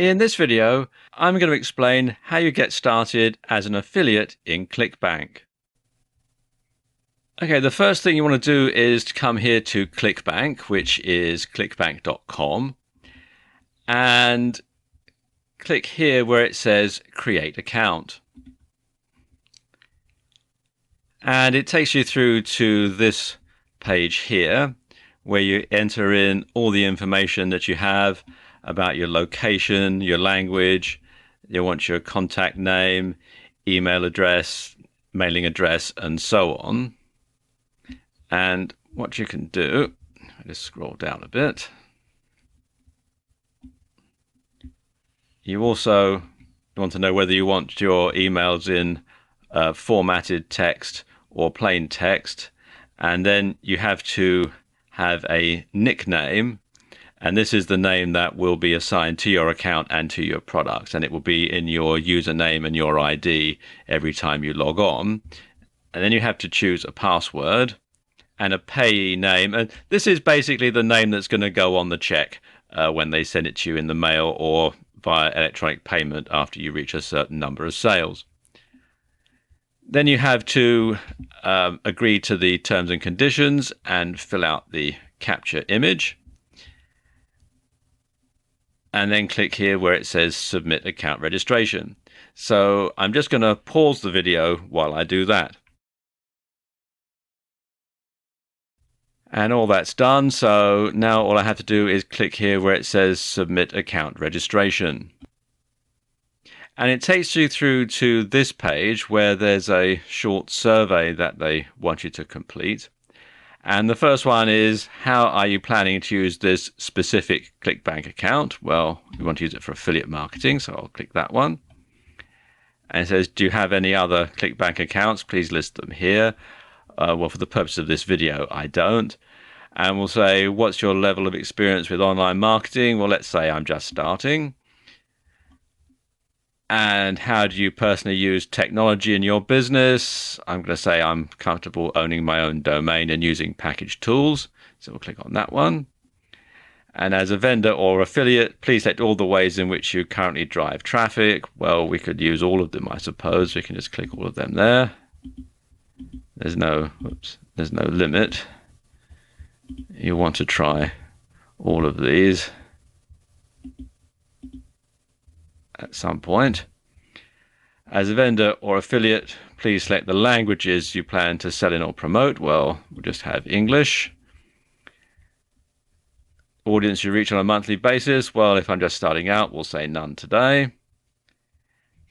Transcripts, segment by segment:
In this video, I'm going to explain how you get started as an affiliate in ClickBank. Okay, the first thing you want to do is to come here to ClickBank, which is clickbank.com, and click here where it says Create Account. And it takes you through to this page here, where you enter in all the information that you have about your location, your language. You want your contact name, email address, mailing address, and so on. And what you can do, I just scroll down a bit. You also want to know whether you want your emails in formatted text or plain text. And then you have to have a nickname, and this is the name that will be assigned to your account and to your products, and it will be in your username and your ID every time you log on. And then you have to choose a password and a payee name, and this is basically the name that's going to go on the check when they send it to you in the mail or via electronic payment after you reach a certain number of sales. Then you have to agree to the terms and conditions and fill out the capture image. And then click here where it says Submit Account Registration. So I'm just going to pause the video while I do that. And all that's done. So now all I have to do is click here where it says Submit Account Registration. And it takes you through to this page where there's a short survey that they want you to complete. And the first one is, how are you planning to use this specific ClickBank account? Well, we want to use it for affiliate marketing, so I'll click that one. And it says, do you have any other ClickBank accounts? Please list them here. Well, for the purpose of this video, I don't. And we'll say, what's your level of experience with online marketing? Well, let's say I'm just starting. And how do you personally use technology in your business? I'm going to say I'm comfortable owning my own domain and using packaged tools. So we'll click on that one. And as a vendor or affiliate, please select all the ways in which you currently drive traffic. Well, we could use all of them, I suppose. We can just click all of them there. There's no limit. You want to try all of these at some point. As a vendor or affiliate, please select the languages you plan to sell in or promote. Well, we'll just have English. Audience you reach on a monthly basis. Well, if I'm just starting out, we'll say none today.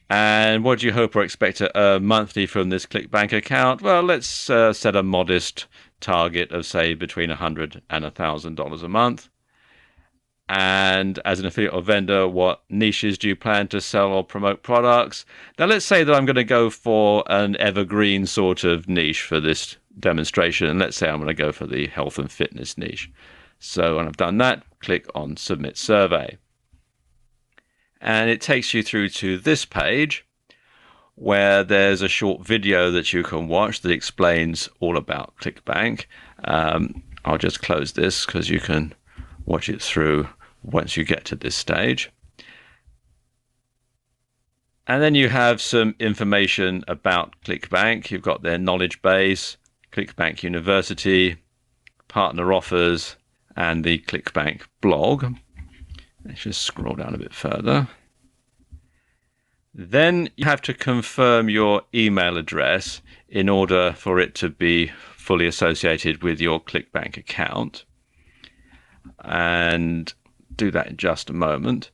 And what do you hope or expect to earn monthly from this ClickBank account? Well, let's set a modest target of, say, between $100 and $1,000 a month. And as an affiliate or vendor, what niches do you plan to sell or promote products? Now, let's say that I'm going to go for an evergreen sort of niche for this demonstration. And let's say I'm going to go for the health and fitness niche. So when I've done that, click on Submit Survey. And it takes you through to this page where there's a short video that you can watch that explains all about ClickBank. I'll just close this because you can watch it through once you get to this stage. And then you have some information about ClickBank. You've got their knowledge base, ClickBank University, partner offers, and the ClickBank blog. Let's just scroll down a bit further. Then you have to confirm your email address in order for it to be fully associated with your ClickBank account. And do that in just a moment.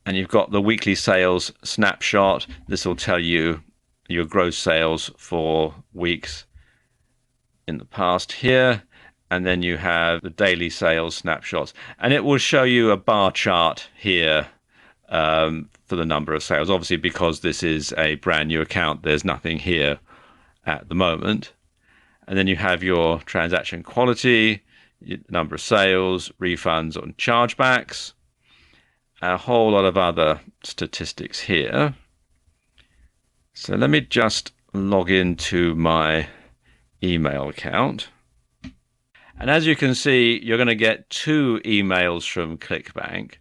And you've got the weekly sales snapshot. This will tell you your gross sales for weeks in the past here. And then you have the daily sales snapshots. And it will show you a bar chart here for the number of sales. Obviously, because this is a brand new account, there's nothing here at the moment. And then you have your transaction quality, number of sales, refunds on chargebacks, a whole lot of other statistics here. So let me just log into my email account. And as you can see, you're going to get two emails from ClickBank.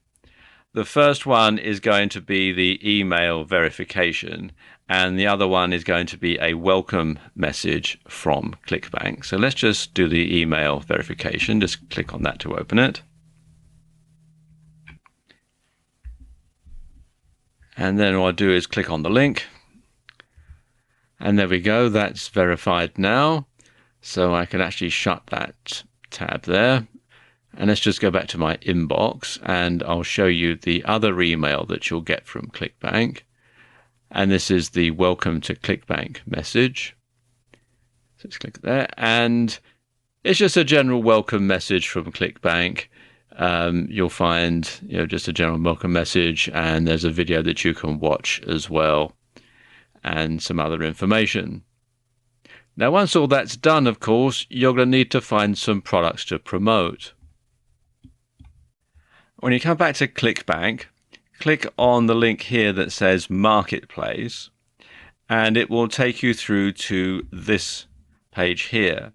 The first one is going to be the email verification, and the other one is going to be a welcome message from ClickBank. So let's just do the email verification. Just click on that to open it. And then what I'll do is click on the link. And there we go. That's verified now. So I can actually shut that tab there. And let's just go back to my inbox, and I'll show you the other email that you'll get from ClickBank. And this is the welcome to ClickBank message. So let's click there. And it's just a general welcome message from ClickBank. You'll find, just a general welcome message, and there's a video that you can watch as well, and some other information. Now, once all that's done, of course, you're going to need to find some products to promote. When you come back to ClickBank, click on the link here that says Marketplace, and it will take you through to this page here.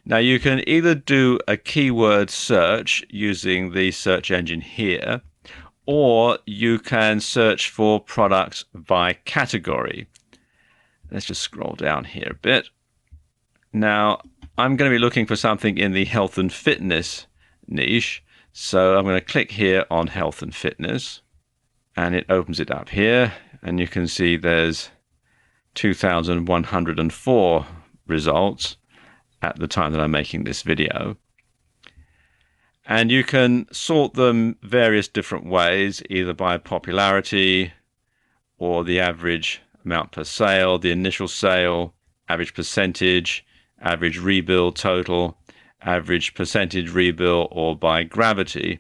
Now, you can either do a keyword search using the search engine here, or you can search for products by category. Let's just scroll down here a bit. Now, I'm going to be looking for something in the health and fitness niche. So I'm going to click here on health and fitness, and it opens it up here, and you can see there's 2,104 results at the time that I'm making this video. And you can sort them various different ways, either by popularity or the average amount per sale, the initial sale, average percentage, average rebill total, average percentage rebill, or by gravity,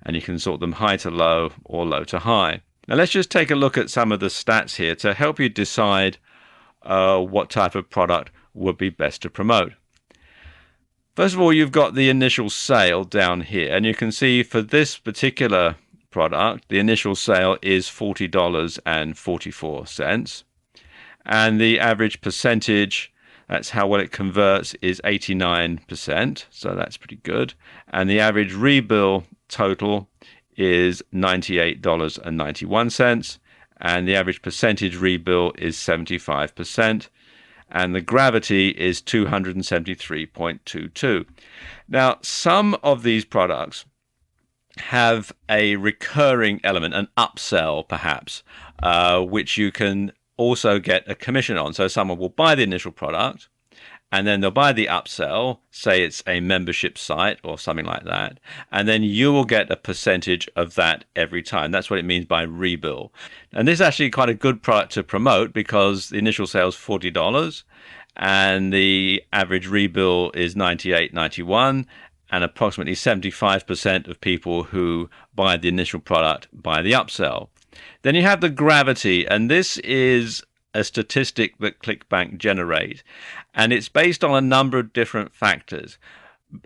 and you can sort them high to low or low to high. Now let's just take a look at some of the stats here to help you decide what type of product would be best to promote. First of all, you've got the initial sale down here, and you can see for this particular product, the initial sale is $40.44, and the average percentage, that's how well it converts, is 89%, so that's pretty good. And the average rebill total is $98.91, and the average percentage rebill is 75%, and the gravity is 273.22. Now, some of these products have a recurring element, an upsell perhaps, which you can also get a commission on. So someone will buy the initial product, and then they'll buy the upsell, say it's a membership site or something like that, and then you will get a percentage of that every time. That's what it means by rebill. And this is actually quite a good product to promote because the initial sale is $40 and the average rebill is $98.91, and approximately 75% of people who buy the initial product buy the upsell. Then you have the gravity, and this is a statistic that ClickBank generate, and it's based on a number of different factors.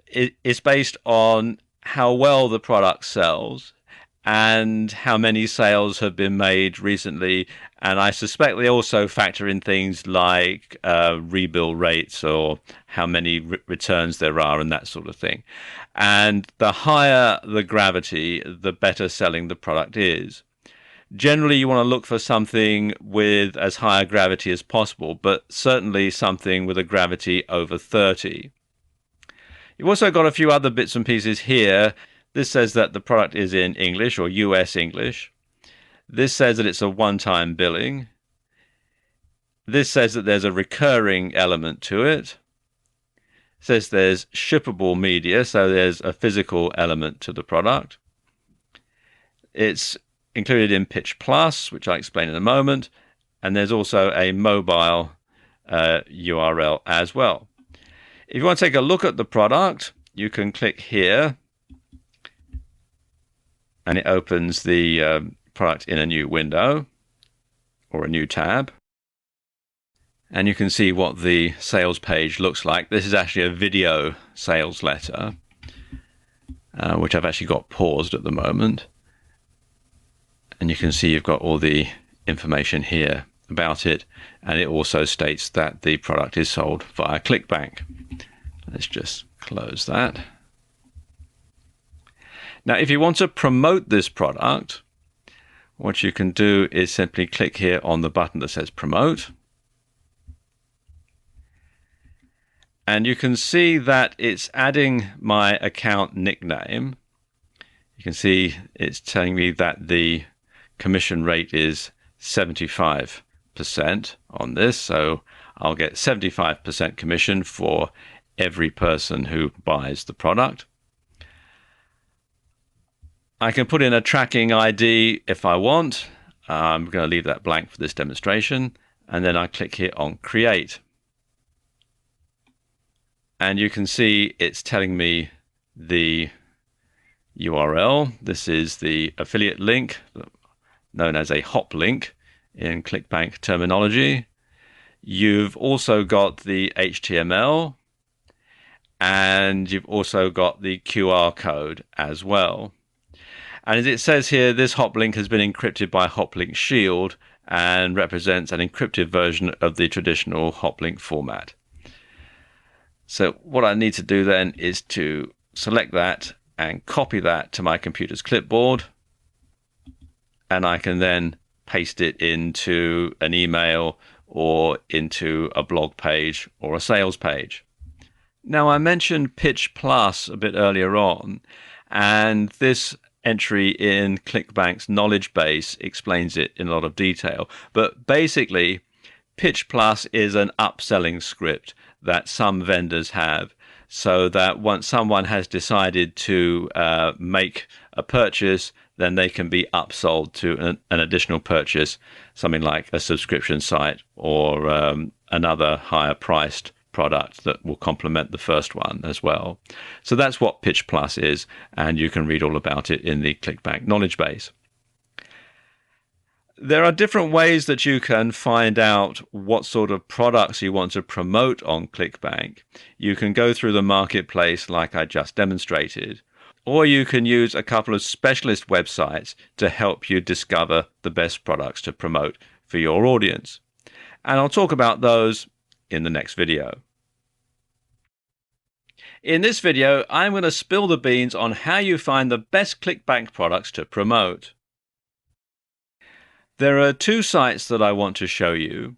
It's based on how well the product sells and how many sales have been made recently, and I suspect they also factor in things like rebill rates or how many returns there are and that sort of thing. And the higher the gravity, the better selling the product is. Generally, you want to look for something with as high a gravity as possible, but certainly something with a gravity over 30. You've also got a few other bits and pieces here. This says that the product is in English or US English. This says that it's a one-time billing. This says that there's a recurring element to it. It says there's shippable media, so there's a physical element to the product. It's included in Pitch Plus, which I'll explain in a moment, and there's also a mobile URL as well. If you want to take a look at the product, you can click here, and it opens the product in a new window or a new tab. And you can see what the sales page looks like. This is actually a video sales letter, which I've actually got paused at the moment. And you can see you've got all the information here about it, and it also states that the product is sold via ClickBank. Let's just close that. Now, if you want to promote this product, what you can do is simply click here on the button that says Promote. And you can see that it's adding my account nickname. You can see it's telling me that the commission rate is 75% on this. So I'll get 75% commission for every person who buys the product. I can put in a tracking ID if I want. I'm going to leave that blank for this demonstration. And then I click here on Create. And you can see it's telling me the URL. This is the affiliate link, known as a hop link in ClickBank terminology. You've also got the HTML, and you've also got the QR code as well. And as it says here, this hop link has been encrypted by HopLink Shield and represents an encrypted version of the traditional hop link format. So what I need to do then is to select that and copy that to my computer's clipboard. And I can then paste it into an email or into a blog page or a sales page. Now, I mentioned Pitch Plus a bit earlier on, and this entry in ClickBank's knowledge base explains it in a lot of detail. But basically, Pitch Plus is an upselling script that some vendors have, so that once someone has decided to make a purchase, then they can be upsold to an additional purchase, something like a subscription site or another higher priced product that will complement the first one as well. So that's what Pitch Plus is, and you can read all about it in the ClickBank knowledge base. There are different ways that you can find out what sort of products you want to promote on ClickBank. You can go through the marketplace like I just demonstrated, or you can use a couple of specialist websites to help you discover the best products to promote for your audience. And I'll talk about those in the next video. In this video, I'm going to spill the beans on how you find the best ClickBank products to promote. There are two sites that I want to show you.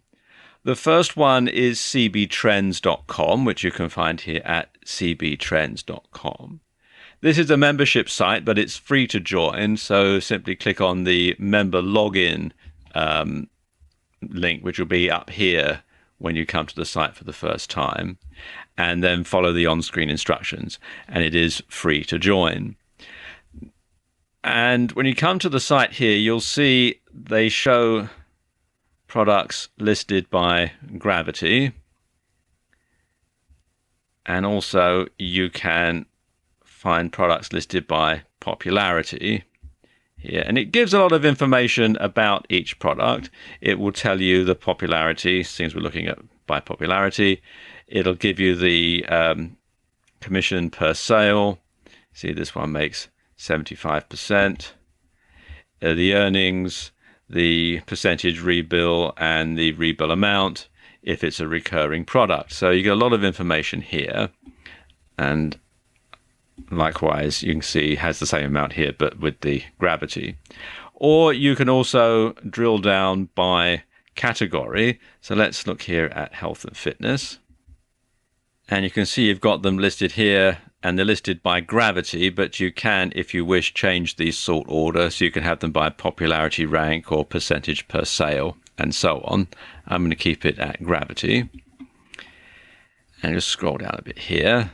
The first one is cbtrends.com, which you can find here at cbtrends.com. This is a membership site, but it's free to join, so simply click on the member login link, which will be up here when you come to the site for the first time, and then follow the on-screen instructions, and it is free to join. And when you come to the site here, you'll see they show products listed by gravity. And also you can find products listed by popularity here. And it gives a lot of information about each product. It will tell you the popularity, since we're looking at by popularity. It'll give you the commission per sale. See, this one makes 75%, the earnings, the percentage rebill, and the rebill amount if it's a recurring product. So you get a lot of information here, and likewise you can see it has the same amount here but with the gravity. Or you can also drill down by category. So let's look here at health and fitness, and you can see you've got them listed here, and they're listed by gravity, but you can, if you wish, change the sort order, so you can have them by popularity rank or percentage per sale and so on. I'm going to keep it at gravity. And just scroll down a bit here.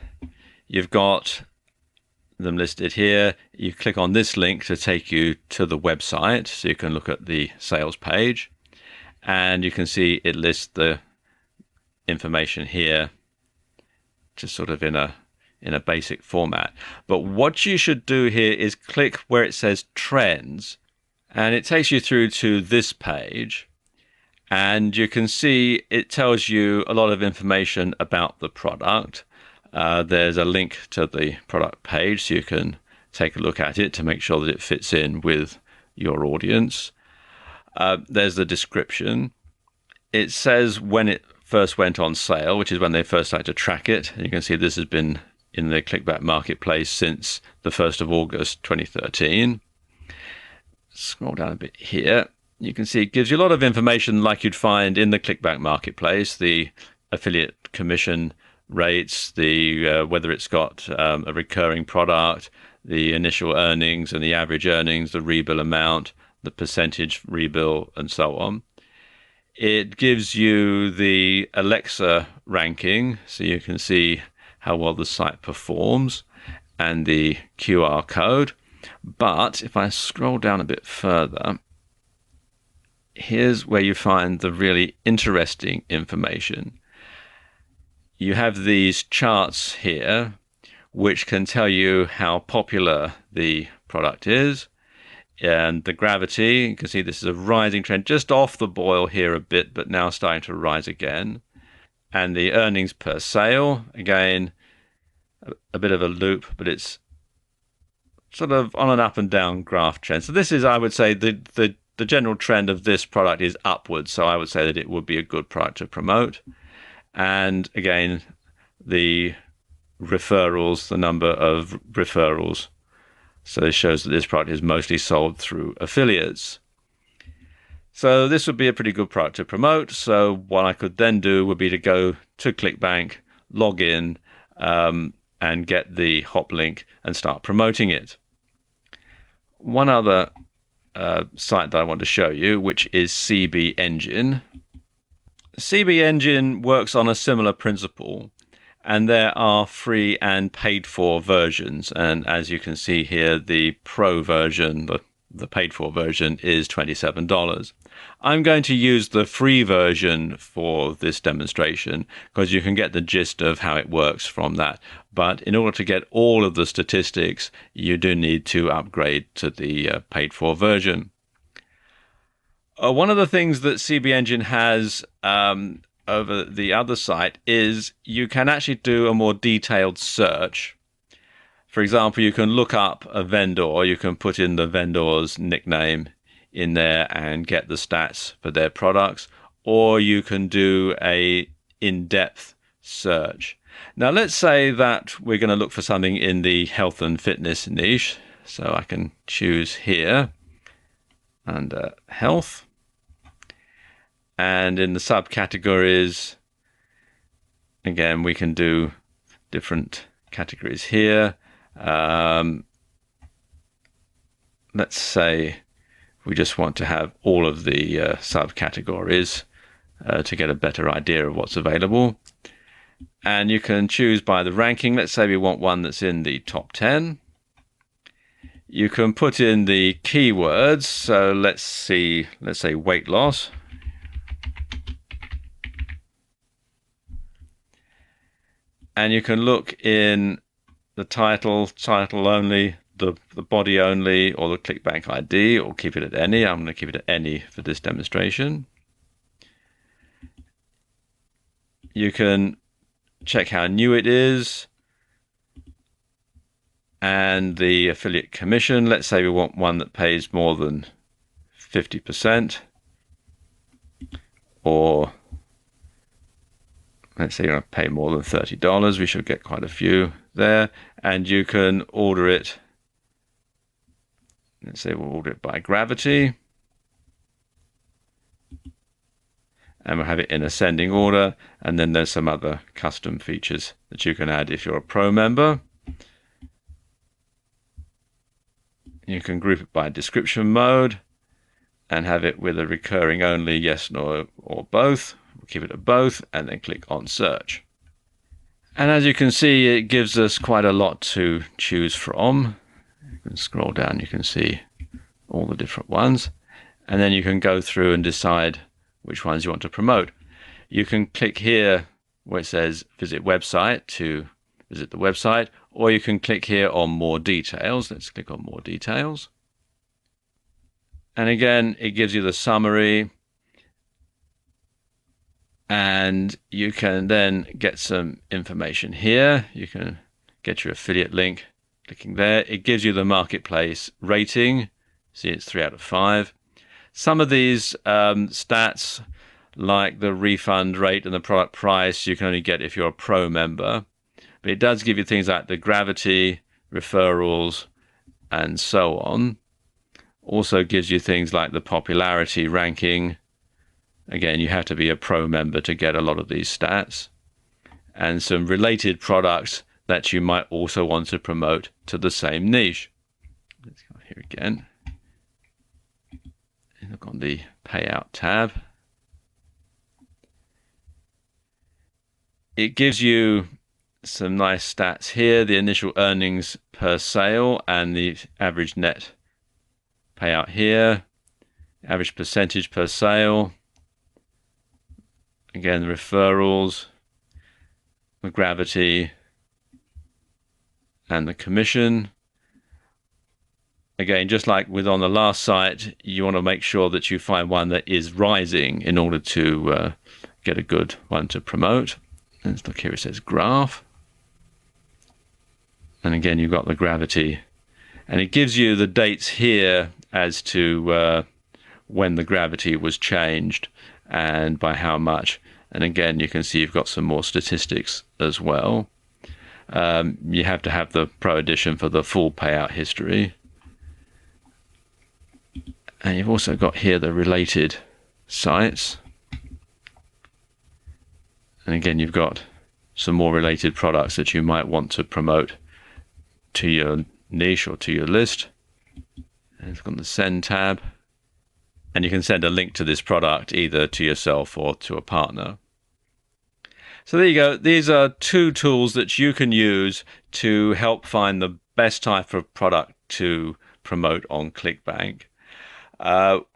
You've got them listed here. You click on this link to take you to the website, so you can look at the sales page, and you can see it lists the information here, just sort of in a basic format. But what you should do here is click where it says trends, and it takes you through to this page, and you can see it tells you a lot of information about the product. There's a link to the product page, so you can take a look at it to make sure that it fits in with your audience. There's the description. It says when it first went on sale, which is when they first started to track it. And you can see this has been in the ClickBank marketplace since the 1st of August 2013. scroll down a bit here, you can see it gives you a lot of information like you'd find in the ClickBank marketplace, the affiliate commission rates, the whether it's got a recurring product, the initial earnings and the average earnings, the rebill amount, the percentage rebill, and so on. It gives you the Alexa ranking, so you can see how well the site performs, and the QR code. But if I scroll down a bit further, here's where you find the really interesting information. You have these charts here, which can tell you how popular the product is. And the gravity, you can see this is a rising trend, just off the boil here a bit, but now starting to rise again. And the earnings per sale, again, a bit of a loop, but it's sort of on an up and down graph trend. So this is, I would say, the general trend of this product is upwards. So I would say that it would be a good product to promote. And again, the referrals, the number of referrals. So this shows that this product is mostly sold through affiliates. So this would be a pretty good product to promote. So what I could then do would be to go to ClickBank, log in, and get the hop link and start promoting it. One other site that I want to show you, which is CB Engine. CB Engine works on a similar principle, and there are free and paid for versions. And as you can see here, the pro version, the paid for version, is $27. I'm going to use the free version for this demonstration because you can get the gist of how it works from that. But in order to get all of the statistics, you do need to upgrade to the paid for version. One of the things that CB Engine has over the other site is you can actually do a more detailed search. For example, you can look up a vendor, you can put in the vendor's nickname in there and get the stats for their products, or you can do a in-depth search. Now let's say that we're going to look for something in the health and fitness niche. So I can choose here under health. And in the subcategories, again, we can do different categories here. Let's say we just want to have all of the subcategories to get a better idea of what's available. And you can choose by the ranking. Let's say we want one that's in the top 10. You can put in the keywords. So let's say weight loss. And you can look in the title only, the body only, or the ClickBank ID, or keep it at any. I'm going to keep it at any for this demonstration. You can check how new it is and the affiliate commission. Let's say we want one that pays more than 50%, or let's say you're going to pay more than $30. We should get quite a few there. And you can order it. Let's say we'll order it by gravity. And we'll have it in ascending order. And then there's some other custom features that you can add if you're a pro member. You can group it by description mode and have it with a recurring only, yes, no, or both. We'll keep it at both and then click on search. And as you can see, it gives us quite a lot to choose from. You can scroll down, you can see all the different ones. And then you can go through and decide which ones you want to promote. You can click here where it says visit website to visit the website, or you can click here on more details. Let's click on more details. And again, it gives you the summary. And you can then get some information here. You can get your affiliate link, clicking there. It gives you the marketplace rating. See, it's 3 out of 5. Some of these stats, like the refund rate and the product price, you can only get if you're a pro member. But it does give you things like the gravity, referrals, and so on. Also gives you things like the popularity ranking. Again, you have to be a pro member to get a lot of these stats. And some related products that you might also want to promote to the same niche. Let's go here again. And look on the payout tab. It gives you some nice stats here, the initial earnings per sale and the average net payout here, average percentage per sale. Again, the referrals, the gravity, and the commission. Again, just like with on the last site, you want to make sure that you find one that is rising in order to get a good one to promote. Let's look here, it says graph. And again, you've got the gravity. And it gives you the dates here as to when the gravity was changed and by how much. And again, you can see you've got some more statistics as well. You have to have the Pro Edition for the full payout history. And you've also got here the related sites. And again, you've got some more related products that you might want to promote to your niche or to your list. And it's got the Send tab. And you can send a link to this product either to yourself or to a partner. So there you go. These are two tools that you can use to help find the best type of product to promote on ClickBank.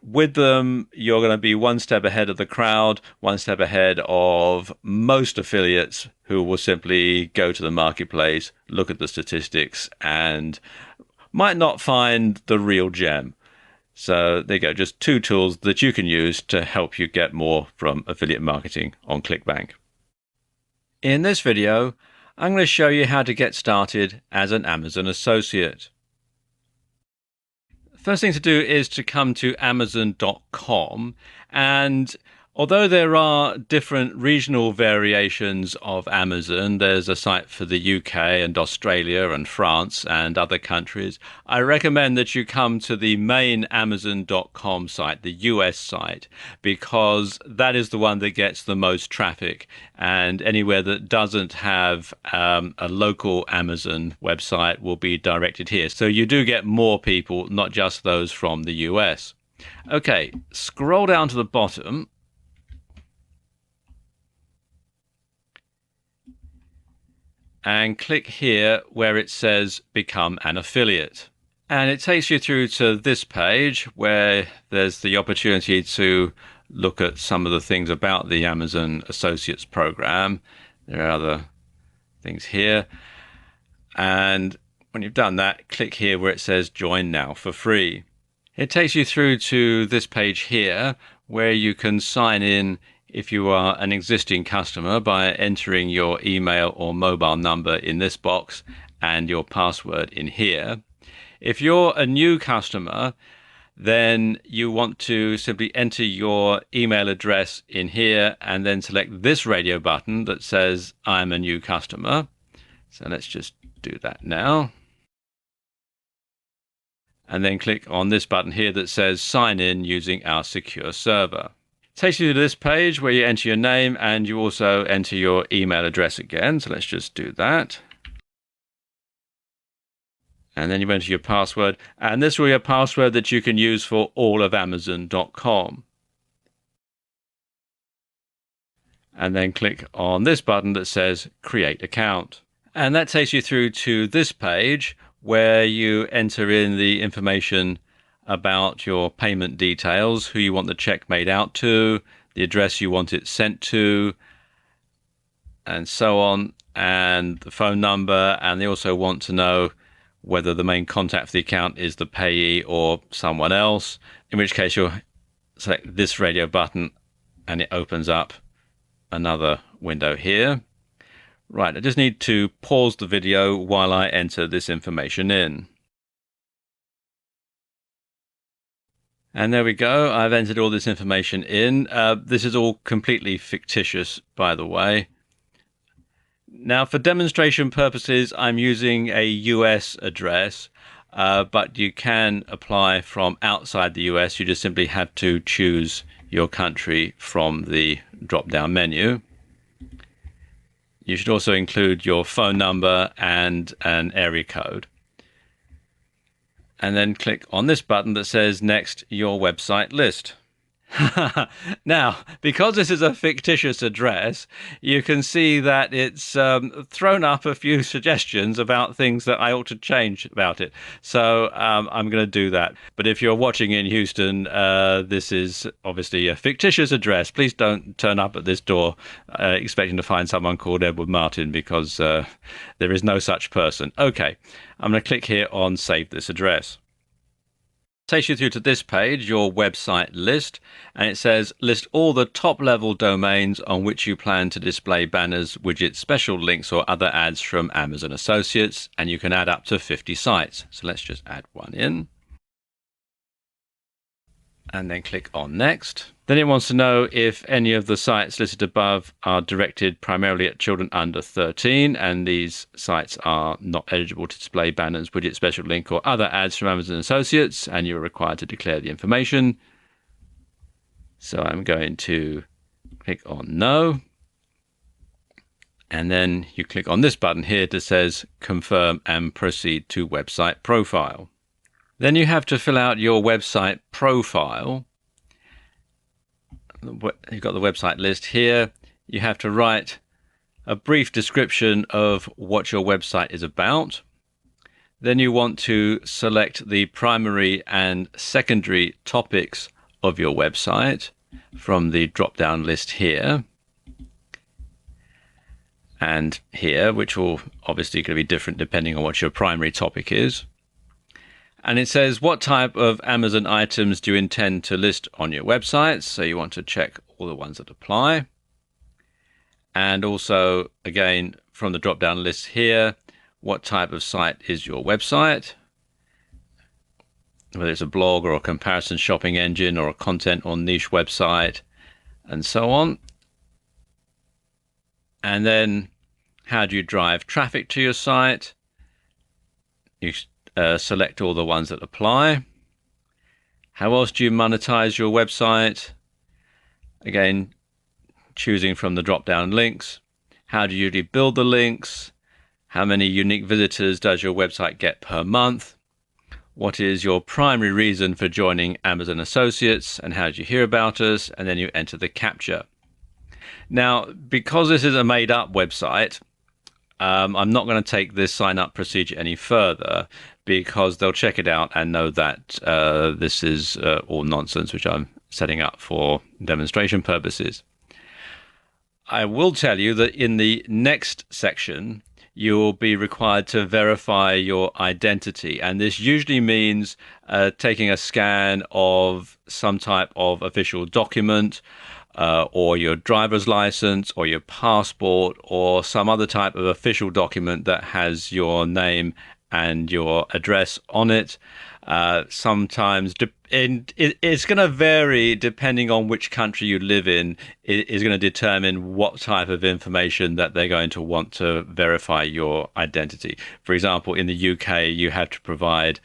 With them, you're going to be one step ahead of the crowd, one step ahead of most affiliates who will simply go to the marketplace, look at the statistics, and might not find the real gem. So there you go, just two tools that you can use to help you get more from affiliate marketing on ClickBank. In this video, I'm going to show you how to get started as an Amazon associate. First thing to do is to come to Amazon.com, and although there are different regional variations of Amazon, there's a site for the UK and Australia and France and other countries, I recommend that you come to the main Amazon.com site, the US site, because that is the one that gets the most traffic, and anywhere that doesn't have a local Amazon website will be directed here. So you do get more people, not just those from the US. Okay, scroll down to the bottom. And click here where it says Become an Affiliate. And it takes you through to this page where there's the opportunity to look at some of the things about the Amazon Associates program. There are other things here. And when you've done that, click here where it says Join Now for free. It takes you through to this page here where you can sign in if you are an existing customer by entering your email or mobile number in this box and your password in here. If you're a new customer, then you want to simply enter your email address in here and then select this radio button that says I'm a new customer. So let's just do that now. And then click on this button here that says sign in using our secure server. Takes you to this page where you enter your name and you also enter your email address again. So let's just do that. And then you enter your password. And this will be a password that you can use for all of Amazon.com. And then click on this button that says Create Account. And that takes you through to this page where you enter in the information about your payment details, who you want the check made out to, the address you want it sent to, and so on, and the phone number. And they also want to know whether the main contact for the account is the payee or someone else, in which case you'll select this radio button and it opens up another window here. Right, I just need to pause the video while I enter this information in. And there we go. I've entered all this information in. This is all completely fictitious, by the way. Now, for demonstration purposes, I'm using a US address. but you can apply from outside the US. You just simply have to choose your country from the drop-down menu. You should also include your phone number and an area code. And then click on this button that says Next, Your Website List. Now, because this is a fictitious address, you can see that it's thrown up a few suggestions about things that I ought to change about it. So I'm going to do that. But if you're watching in Houston, this is obviously a fictitious address. Please don't turn up at this door expecting to find someone called Edward Martin, because there is no such person. Okay, I'm going to click here on Save This Address. Takes you through to this page, your website list, and it says list all the top level domains on which you plan to display banners, widgets, special links or other ads from Amazon Associates, and you can add up to 50 sites. So let's just add one in and then click on Next. Then it wants to know if any of the sites listed above are directed primarily at children under 13, and these sites are not eligible to display banners, widget, special link, or other ads from Amazon Associates, and you're required to declare the information. So I'm going to click on No. And then you click on this button here that says Confirm and Proceed to Website Profile. Then you have to fill out your website profile. You've got the website list here. You have to write a brief description of what your website is about. Then you want to select the primary and secondary topics of your website from the drop-down list here and here, which will obviously going to be different depending on what your primary topic is. And it says, what type of Amazon items do you intend to list on your website? So you want to check all the ones that apply. And also, again, from the drop-down list here, what type of site is your website? Whether it's a blog or a comparison shopping engine or a content or niche website, and so on. And then, how do you drive traffic to your site? You select all the ones that apply. How else do you monetize your website? Again, choosing from the drop-down links. How do you usually build the links? How many unique visitors does your website get per month? What is your primary reason for joining Amazon Associates, and how did you hear about us? And then you enter the CAPTCHA. Now, because this is a made-up website, I'm not going to take this sign-up procedure any further, because they'll check it out and know that this is all nonsense, which I'm setting up for demonstration purposes. I will tell you that in the next section, you will be required to verify your identity. And this usually means taking a scan of some type of official document, or your driver's license or your passport or some other type of official document that has your name and your address on it. Sometimes it's going to vary depending on which country you live in. It is going to determine what type of information that they're going to want to verify your identity. For example, in the UK, you have to provide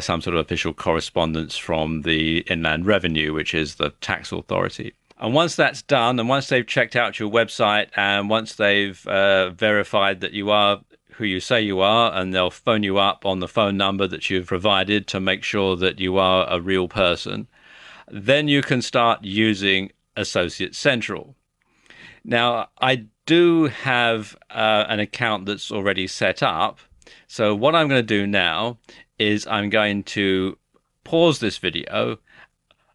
some sort of official correspondence from the Inland Revenue, which is the tax authority. And once that's done, and once they've checked out your website, and once they've verified that you are who you say you are, and they'll phone you up on the phone number that you've provided to make sure that you are a real person, then you can start using Associate Central. Now, I do have an account that's already set up. So what I'm going to do now is I'm going to pause this video,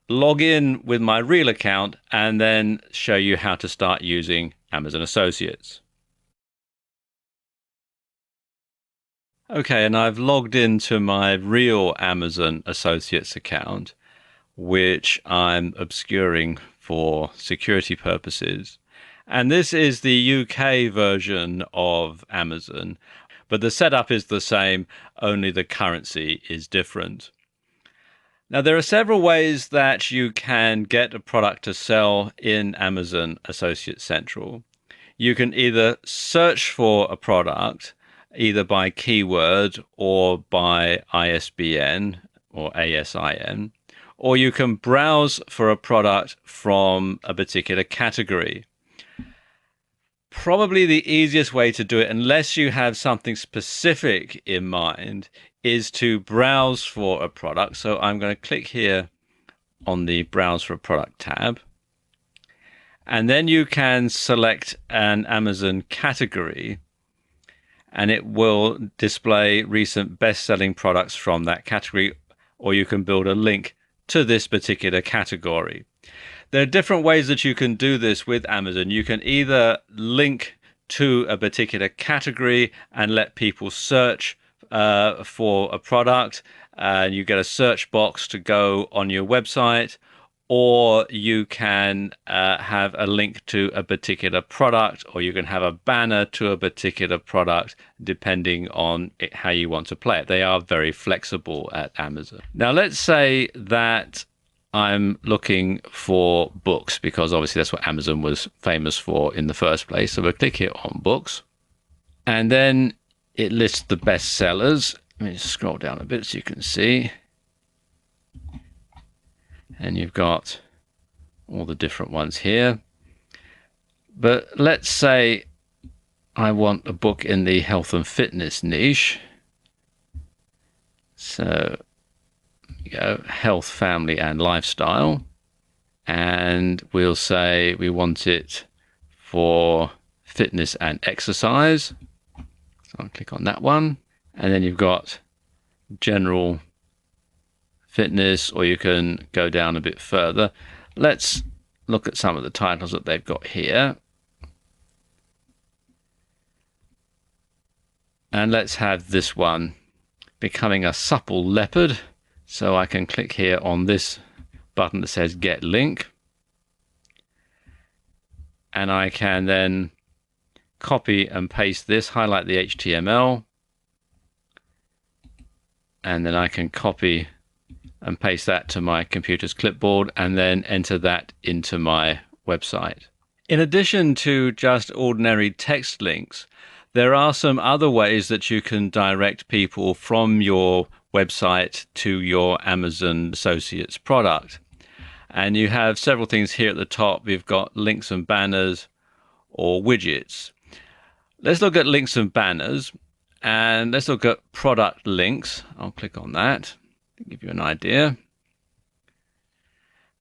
log in with my real account, and then show you how to start using Amazon Associates. Okay, and I've logged into my real Amazon Associates account, which I'm obscuring for security purposes. And this is the UK version of Amazon, but the setup is the same, only the currency is different. Now, there are several ways that you can get a product to sell in Amazon Associates Central. You can either search for a product either by keyword or by ISBN or ASIN, or you can browse for a product from a particular category. Probably the easiest way to do it, unless you have something specific in mind, is to browse for a product. So I'm going to click here on the Browse for a Product tab. And then you can select an Amazon category, and it will display recent best-selling products from that category, or you can build a link to this particular category. There are different ways that you can do this with Amazon. You can either link to a particular category and let people search for a product, and you get a search box to go on your website, or you can have a link to a particular product, or you can have a banner to a particular product, depending on how you want to play it. They are very flexible at Amazon. Now, let's say that I'm looking for books, because obviously that's what Amazon was famous for in the first place. So we'll click here on books, and then it lists the best sellers. Let me just scroll down a bit so you can see. And you've got all the different ones here. But let's say I want a book in the health and fitness niche. So you go health, family, and lifestyle. And we'll say we want it for fitness and exercise. So I'll click on that one. And then you've got general fitness, or you can go down a bit further. Let's look at some of the titles that they've got here. And let's have this one, Becoming a Supple Leopard. So I can click here on this button that says Get Link. And I can then copy and paste this, highlight the HTML. And then I can copy and paste that to my computer's clipboard and then enter that into my website. In addition to just ordinary text links, there are some other ways that you can direct people from your website to your Amazon Associates product. And you have several things here at the top. We've got links and banners or widgets. Let's look at links and banners, and let's look at product links. I'll click on that. Give you an idea.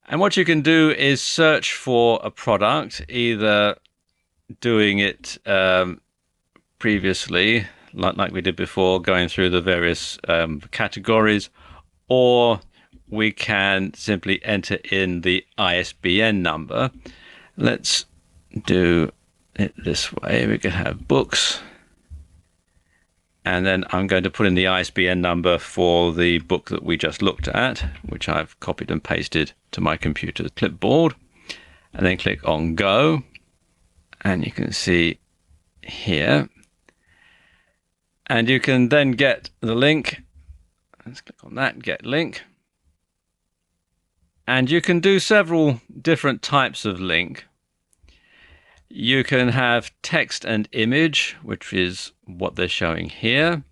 And what you can do is search for a product, either doing it previously, like we did before, going through the various categories, or we can simply enter in the ISBN number. Let's do it this way. We can have books. And then I'm going to put in the ISBN number for the book that we just looked at, which I've copied and pasted to my computer's clipboard. And then click on Go. And you can see here. And you can then get the link. Let's click on that, Get Link. And you can do several different types of link. You can have text and image, which is what they're showing here.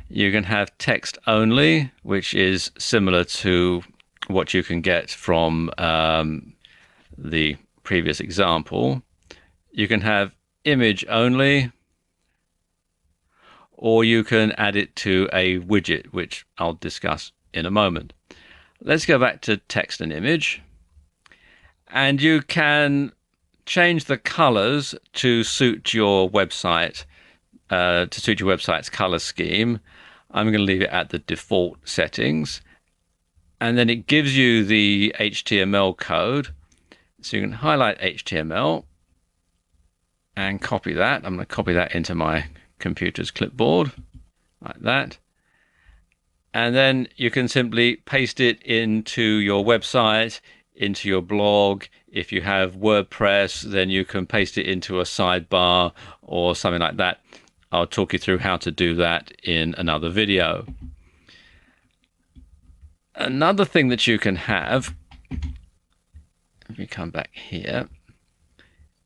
You can have text only, which is similar to what you can get from the previous example. You can have image only, or you can add it to a widget, which I'll discuss in a moment. Let's go back to text and image. And you can change the colors to suit your website, to suit your website's color scheme. I'm going to leave it at the default settings. And then it gives you the HTML code. So you can highlight HTML and copy that. I'm going to copy that into my computer's clipboard, like that. And then you can simply paste it into your website, into your blog. If you have WordPress, then you can paste it into a sidebar or something like that. I'll talk you through how to do that in another video. Another thing that you can have, if you come back here,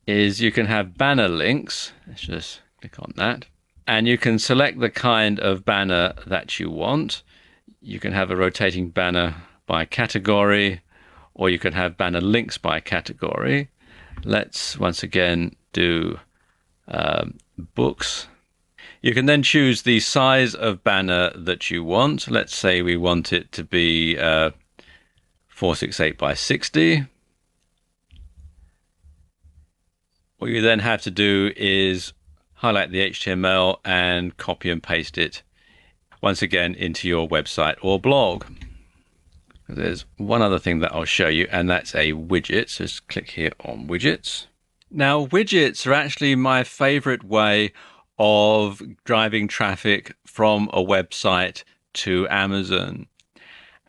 is you can have banner links. Let's just click on that. And you can select the kind of banner that you want. You can have a rotating banner by category, or you can have banner links by category. Let's once again do books. You can then choose the size of banner that you want. Let's say we want it to be 468 by 60. What you then have to do is highlight the HTML and copy and paste it once again into your website or blog. There's one other thing that I'll show you, and that's a widget. So just click here on widgets. Now, widgets are actually my favorite way of driving traffic from a website to Amazon.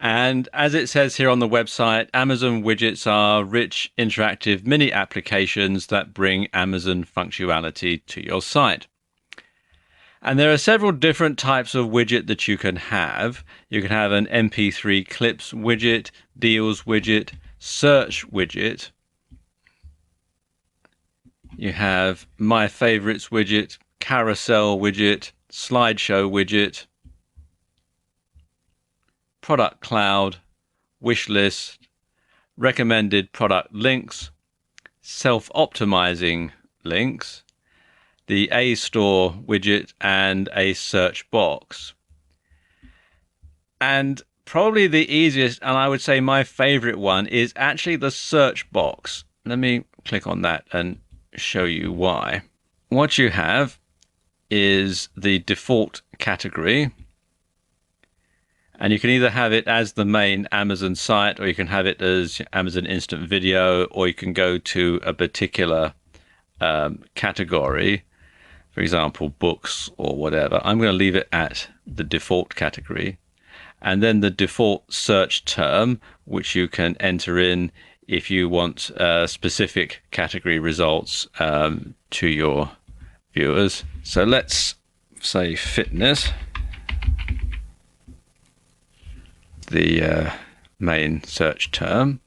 And as it says here on the website, Amazon widgets are rich, interactive mini applications that bring Amazon functionality to your site. And there are several different types of widget that you can have. You can have an MP3 clips widget, deals widget, search widget. You have my favorites widget, carousel widget, slideshow widget, product cloud, wish list, recommended product links, self-optimizing links, the A store widget, and a search box. And probably the easiest, and I would say my favorite one, is actually the search box. Let me click on that and show you why. What you have is the default category, and you can either have it as the main Amazon site, or you can have it as Amazon Instant Video, or you can go to a particular category, for example, books or whatever. I'm going to leave it at the default category. And then the default search term, which you can enter in if you want specific category results to your viewers. So let's say fitness, the main search term.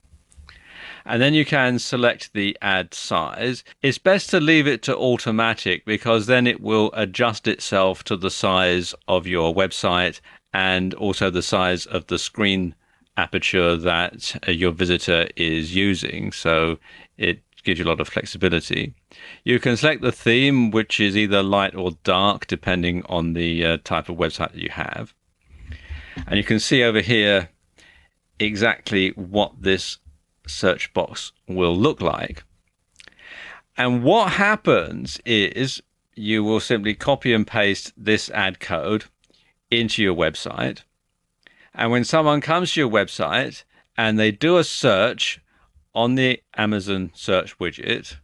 And then you can select the ad size. It's best to leave it to automatic, because then it will adjust itself to the size of your website and also the size of the screen aperture that your visitor is using. So it gives you a lot of flexibility. You can select the theme, which is either light or dark, depending on the type of website that you have. And you can see over here exactly what this search box will look like. And what happens is you will simply copy and paste this ad code into your website. And when someone comes to your website and they do a search on the Amazon search widget,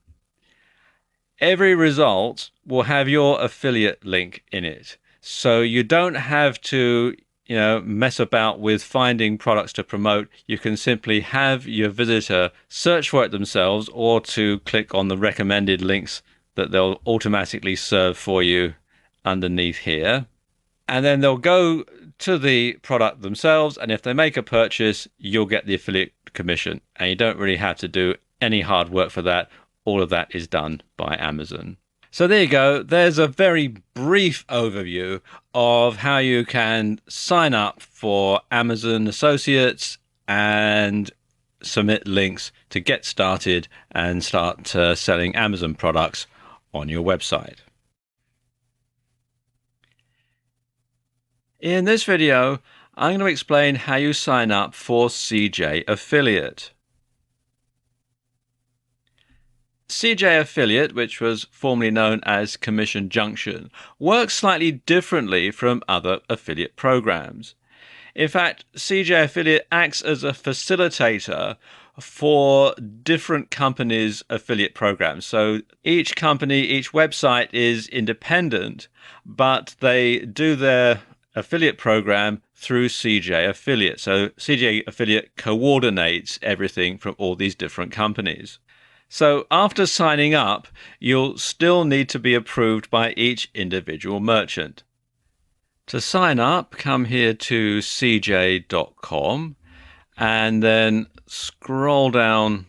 every result will have your affiliate link in it. So you don't have to mess about with finding products to promote. You can simply have your visitor search for it themselves, or to click on the recommended links that they'll automatically serve for you underneath here. And then they'll go to the product themselves, and if they make a purchase, you'll get the affiliate commission. And you don't really have to do any hard work for that. All of that is done by Amazon. So there you go. There's a very brief overview of how you can sign up for Amazon Associates and submit links to get started and start selling Amazon products on your website. In this video, I'm going to explain how you sign up for CJ Affiliate. CJ Affiliate, which was formerly known as Commission Junction, works slightly differently from other affiliate programs. In fact, CJ Affiliate acts as a facilitator for different companies' affiliate programs. So each company, each website is independent, but they do their affiliate program through CJ Affiliate. So CJ Affiliate coordinates everything from all these different companies. So after signing up, you'll still need to be approved by each individual merchant. To sign up, come here to cj.com and then scroll down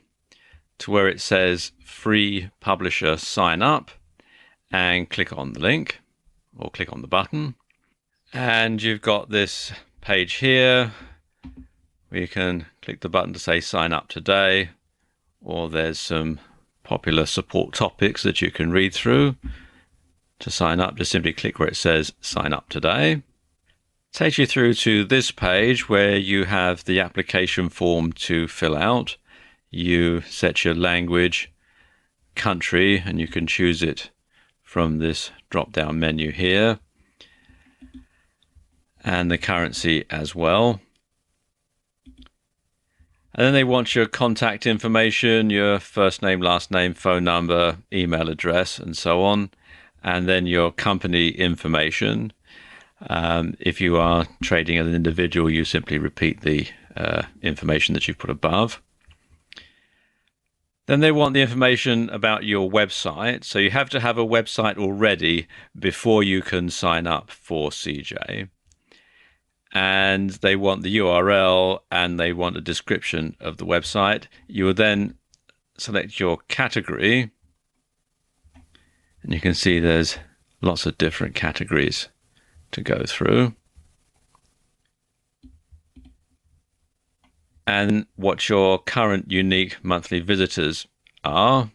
to where it says Free Publisher Sign Up and click on the link. or click on the button. And you've got this page here where you can click the button to say sign up today, or there's some popular support topics that you can read through. To sign up, just simply click where it says sign up today. Takes you through to this page where you have the application form to fill out. You set your language, country, and you can choose it from this drop-down menu here, and the currency as well. And then they want your contact information, your first name, last name, phone number, email address, and so on. And then your company information. If you are trading as an individual, you simply repeat the information that you've put above. Then they want the information about your website. So you have to have a website already before you can sign up for CJ. And they want the URL and they want a description of the website. You will then select your category. And you can see there's lots of different categories to go through. And what your current unique monthly visitors are.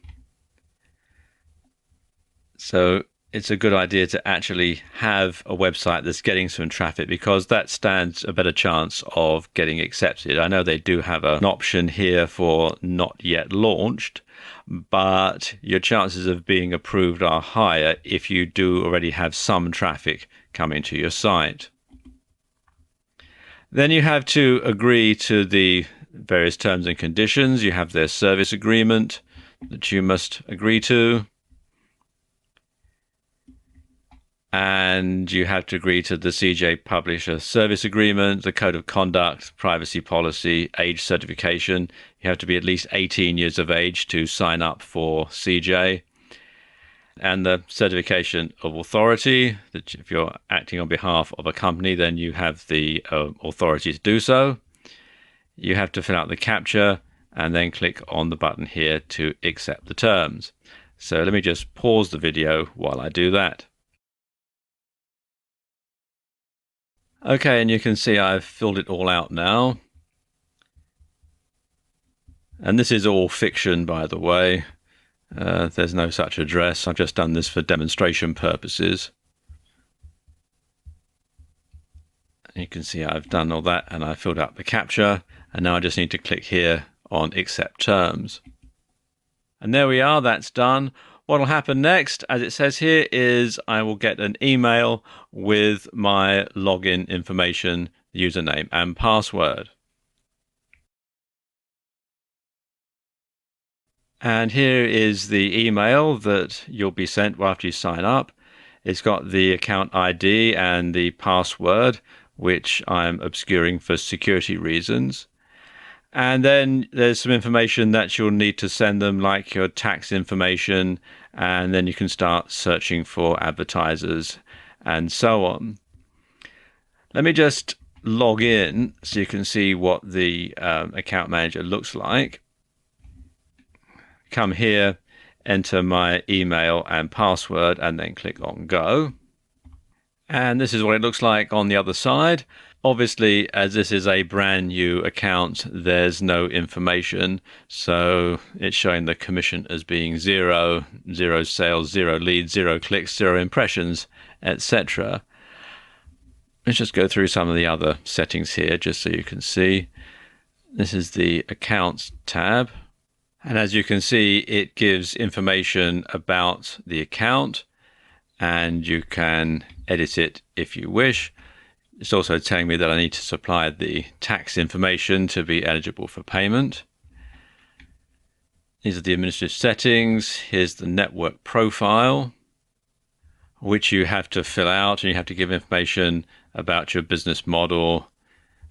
So it's a good idea to actually have a website that's getting some traffic, because that stands a better chance of getting accepted. I know they do have an option here for not yet launched, but your chances of being approved are higher if you do already have some traffic coming to your site. Then you have to agree to the various terms and conditions. You have their service agreement that you must agree to. And you have to agree to the CJ Publisher Service Agreement, the Code of Conduct, Privacy Policy, age certification. You have to be at least 18 years of age to sign up for CJ. And the certification of authority, that if you're acting on behalf of a company, then you have the authority to do so. You have to fill out the CAPTCHA and then click on the button here to accept the terms. So let me just pause the video while I do that. Okay, and you can see I've filled it all out now. And this is all fiction, by the way. There's no such address. I've just done this for demonstration purposes. You can see I've done all that and I filled out the CAPTCHA, and now I just need to click here on accept terms. And there we are, that's done. What will happen next, as it says here, is I will get an email with my login information, username and password. And here is the email that you'll be sent after you sign up. It's got the account ID and the password, which I'm obscuring for security reasons. And then there's some information that you'll need to send them, like your tax information, and then you can start searching for advertisers and so on. Let me just log in so you can see what the account manager looks like. Come here, enter my email and password, and then click on Go. And this is what it looks like on the other side. Obviously, as this is a brand new account, there's no information. So it's showing the commission as being zero, zero sales, zero leads, zero clicks, zero impressions, etc. Let's just go through some of the other settings here just so you can see. This is the Accounts tab. And as you can see, it gives information about the account, and you can edit it if you wish. It's also telling me that I need to supply the tax information to be eligible for payment. These are the administrative settings. Here's the network profile, which you have to fill out, and you have to give information about your business model,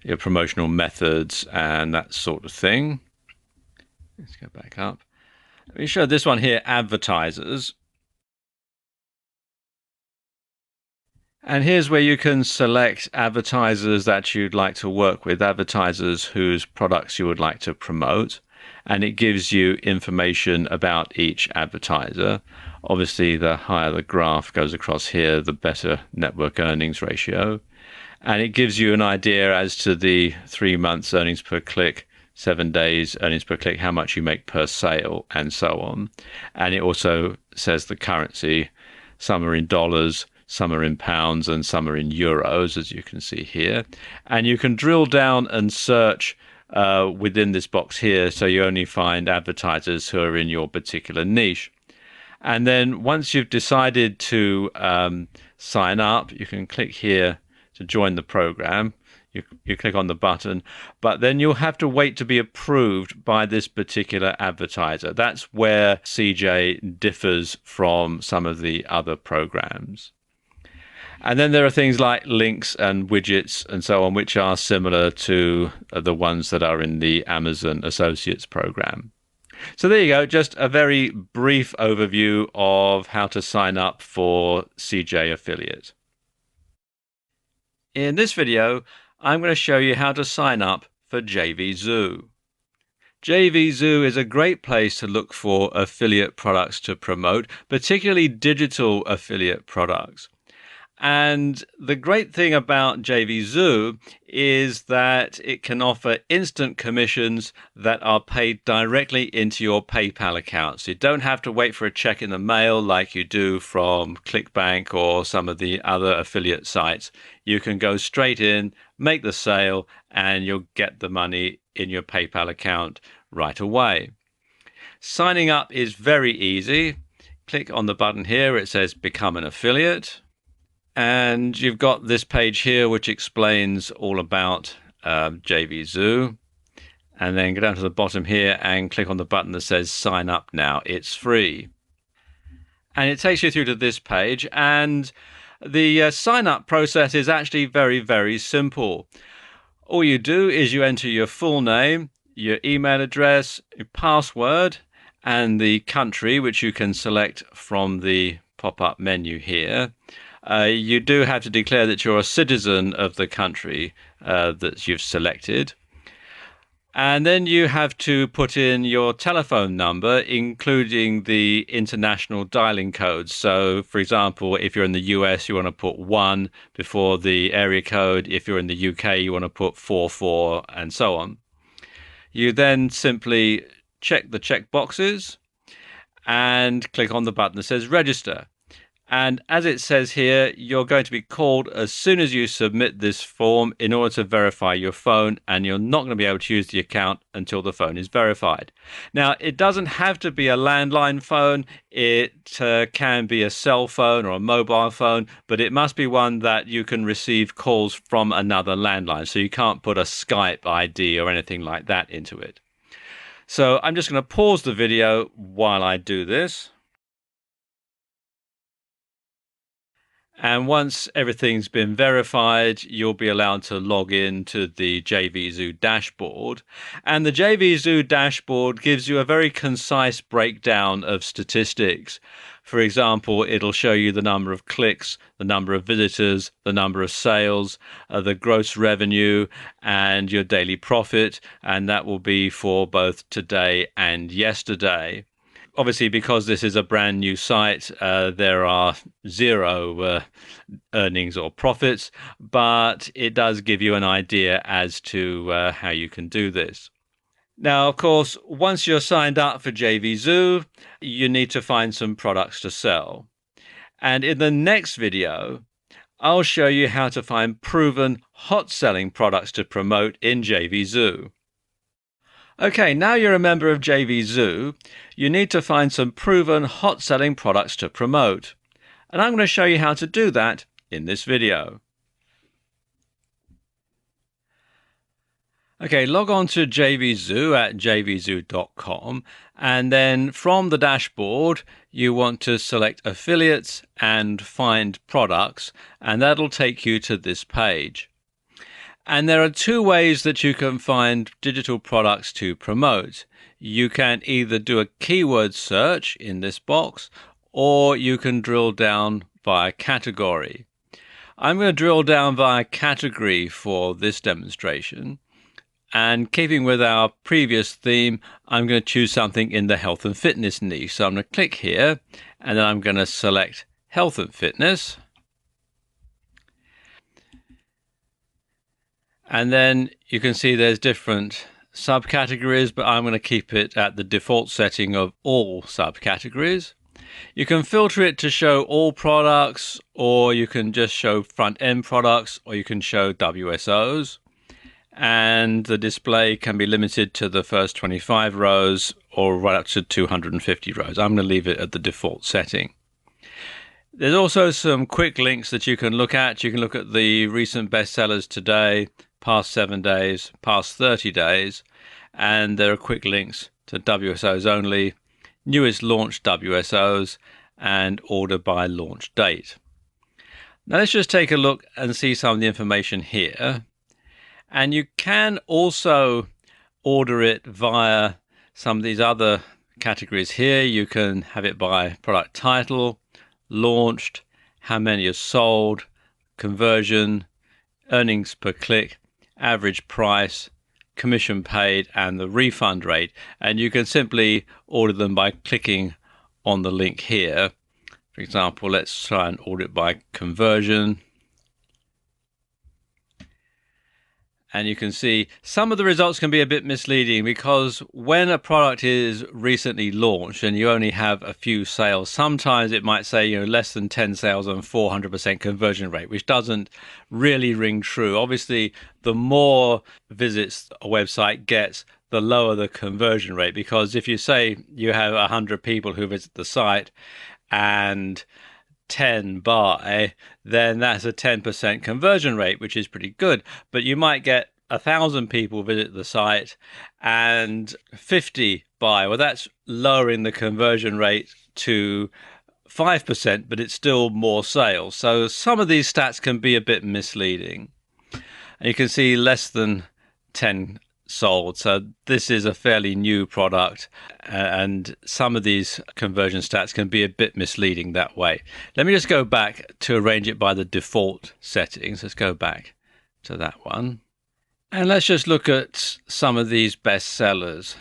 your promotional methods, and that sort of thing. Let's go back up. Let me show this one here, advertisers. And here's where you can select advertisers that you'd like to work with, advertisers whose products you would like to promote. And it gives you information about each advertiser. Obviously, the higher the graph goes across here, the better network earnings ratio. And it gives you an idea as to the 3 months earnings per click, 7 days earnings per click, how much you make per sale, and so on. And it also says the currency. Some are in dollars, some are in pounds, and some are in euros, as you can see here. And you can drill down and search within this box here, so you only find advertisers who are in your particular niche. And then once you've decided to sign up, you can click here to join the program. You click on the button, but then you'll have to wait to be approved by this particular advertiser. That's where CJ differs from some of the other programs. And then there are things like links and widgets and so on, which are similar to the ones that are in the Amazon Associates program. So there you go, just a very brief overview of how to sign up for CJ Affiliate. In this video, I'm going to show you how to sign up for JVZoo. JVZoo is a great place to look for affiliate products to promote, particularly digital affiliate products. And the great thing about JVZoo is that it can offer instant commissions that are paid directly into your PayPal account. So you don't have to wait for a check in the mail like you do from ClickBank or some of the other affiliate sites. You can go straight in, make the sale, and you'll get the money in your PayPal account right away. Signing up is very easy. Click on the button here. It says Become an Affiliate. And you've got this page here which explains all about JVZoo. And then go down to the bottom here and click on the button that says Sign Up Now. It's free. And it takes you through to this page. And the sign up process is actually very, very simple. All you do is you enter your full name, your email address, your password, and the country, which you can select from the pop-up menu here. You do have to declare that you're a citizen of the country that you've selected. And then you have to put in your telephone number, including the international dialing codes. So, for example, if you're in the US, you want to put 1 before the area code. If you're in the UK, you want to put 44, and so on. You then simply check the check boxes and click on the button that says Register. And as it says here, you're going to be called as soon as you submit this form in order to verify your phone, and you're not going to be able to use the account until the phone is verified. Now, it doesn't have to be a landline phone. It can be a cell phone or a mobile phone, but it must be one that you can receive calls from another landline. So you can't put a Skype ID or anything like that into it. So I'm just going to pause the video while I do this. And once everything's been verified, you'll be allowed to log in to the JVZoo dashboard. And the JVZoo dashboard gives you a very concise breakdown of statistics. For example, it'll show you the number of clicks, the number of visitors, the number of sales, the gross revenue, and your daily profit. And that will be for both today and yesterday. Obviously, because this is a brand new site, there are zero earnings or profits, but it does give you an idea as to how you can do this. Now, of course, once you're signed up for JVZoo, you need to find some products to sell. And in the next video, I'll show you how to find proven hot-selling products to promote in JVZoo. Okay, now you're a member of JVZoo, you need to find some proven hot-selling products to promote. And I'm going to show you how to do that in this video. Okay, log on to JVZoo at jvzoo.com, and then from the dashboard, you want to select affiliates and find products, and that'll take you to this page. And there are two ways that you can find digital products to promote. You can either do a keyword search in this box, or you can drill down via category. I'm going to drill down via category for this demonstration. And keeping with our previous theme, I'm going to choose something in the health and fitness niche. So I'm going to click here, and then I'm going to select health and fitness. And then you can see there's different subcategories, but I'm going to keep it at the default setting of all subcategories. You can filter it to show all products, or you can just show front-end products, or you can show WSOs. And the display can be limited to the first 25 rows or right up to 250 rows. I'm going to leave it at the default setting. There's also some quick links that you can look at. You can look at the recent bestsellers today, past 7 days, past 30 days, and there are quick links to WSOs only, newest launched WSOs, and order by launch date. Now let's just take a look and see some of the information here. And you can also order it via some of these other categories here. You can have it by product title, launched, how many are sold, conversion, earnings per click, average price, commission paid, and the refund rate. And you can simply order them by clicking on the link here. For example, let's try and order it by conversion. And you can see some of the results can be a bit misleading, because when a product is recently launched and you only have a few sales, sometimes it might say, less than 10 sales and 400% conversion rate, which doesn't really ring true. Obviously, the more visits a website gets, the lower the conversion rate, because if you say you have 100 people who visit the site and 10 buy, then that's a 10% conversion rate, which is pretty good. But you might get 1,000 people visit the site and 50 buy. Well, that's lowering the conversion rate to 5%, but it's still more sales. So some of these stats can be a bit misleading. And you can see less than 10 sold. So this is a fairly new product, and some of these conversion stats can be a bit misleading that way. Let me just go back to arrange it by the default settings. Let's go back to that one. And let's just look at some of these best sellers.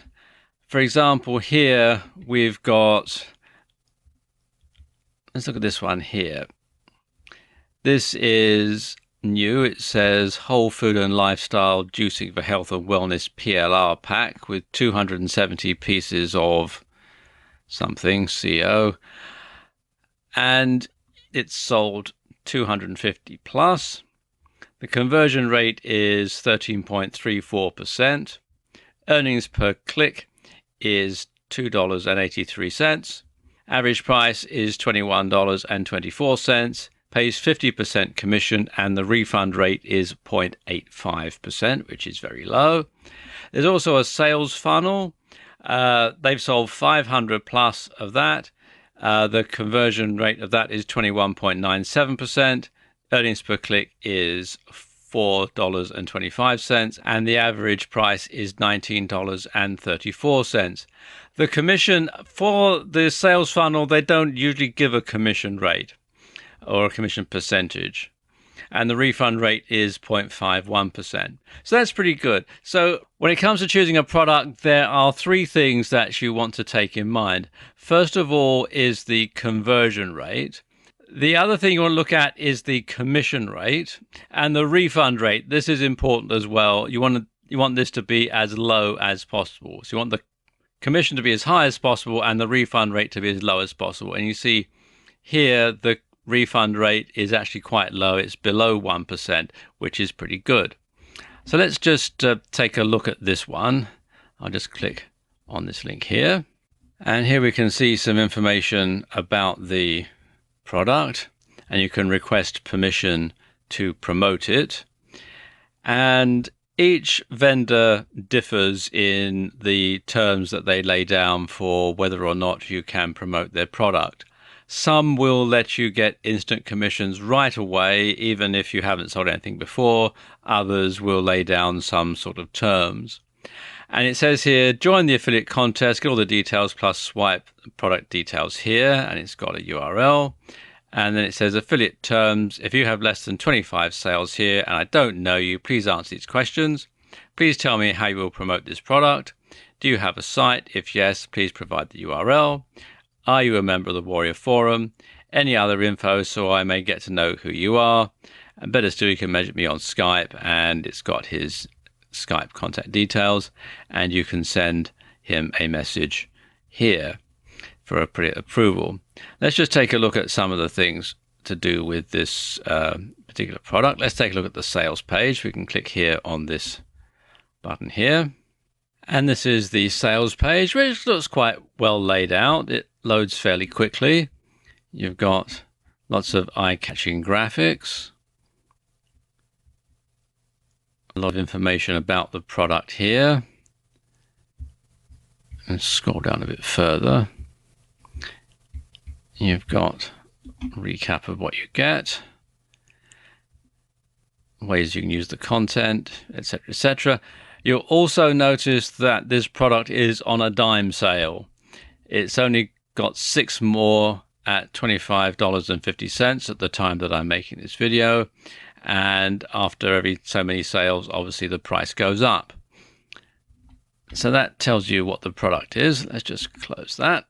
For example, here we've got, let's look at this one here. This is new. It says Whole Food and Lifestyle Juicing for Health and Wellness PLR pack with 270 pieces of something, CO. And it's sold 250 plus. The conversion rate is 13.34%. Earnings per click is $2.83. Average price is $21.24. Pays 50% commission, and the refund rate is 0.85%, which is very low. There's also a sales funnel. They've sold 500 plus of that. The conversion rate of that is 21.97%. Earnings per click is $4.25, and the average price is $19.34. The commission for the sales funnel, they don't usually give a commission rate or a commission percentage, and the refund rate is 0.51%. So that's pretty good. So when it comes to choosing a product, there are three things that you want to take in mind. First of all is the conversion rate. The other thing you want to look at is the commission rate and the refund rate. This is important as well. You want this to be as low as possible. So you want the commission to be as high as possible and the refund rate to be as low as possible. And you see here the refund rate is actually quite low. It's below 1%, which is pretty good. So let's just take a look at this one. I'll just click on this link here. And here we can see some information about the product, and you can request permission to promote it. And each vendor differs in the terms that they lay down for whether or not you can promote their product. Some will let you get instant commissions right away, even if you haven't sold anything before. Others will lay down some sort of terms. And it says here, join the affiliate contest, get all the details plus swipe product details here. And it's got a URL. And then it says affiliate terms. If you have less than 25 sales here and I don't know you, please answer these questions. Please tell me how you will promote this product. Do you have a site? If yes, please provide the URL. Are you a member of the Warrior Forum? Any other info so I may get to know who you are? And better still, you can message me on Skype, and it's got his Skype contact details, and you can send him a message here for a pre-approval. Let's just take a look at some of the things to do with this particular product. Let's take a look at the sales page. We can click here on this button here. And this is the sales page, which looks quite well laid out. It loads fairly quickly. You've got lots of eye-catching graphics. A lot of information about the product here. And scroll down a bit further. You've got a recap of what you get, ways you can use the content, etc., etc. You'll also notice that this product is on a dime sale. It's only got 6 more at $25.50 at the time that I'm making this video. And after every so many sales, obviously the price goes up. So that tells you what the product is. Let's just close that.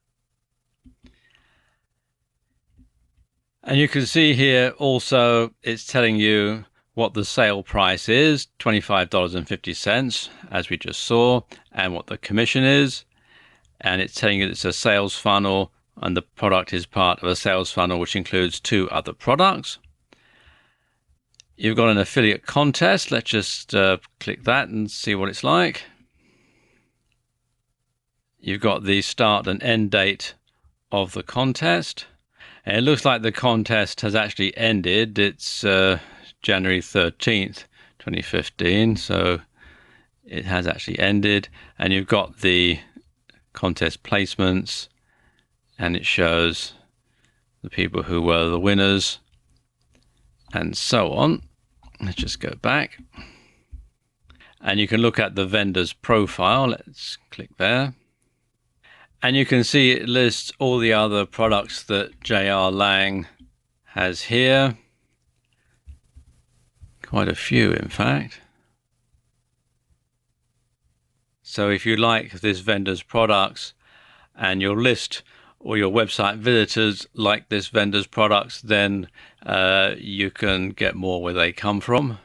And you can see here also it's telling you what the sale price is, $25.50, as we just saw, and what the commission is. And it's telling you it's a sales funnel, and the product is part of a sales funnel, which includes 2 other products. You've got an affiliate contest. Let's just click that and see what it's like. You've got the start and end date of the contest. And it looks like the contest has actually ended. It's January 13th, 2015. So it has actually ended. And you've got the contest placements, and it shows the people who were the winners and so on. Let's just go back. And you can look at the vendor's profile. Let's click there. And you can see it lists all the other products that J.R. Lang has here. Quite a few, in fact. So if you like this vendor's products and your list or your website visitors like this vendor's products, then you can get more where they come from.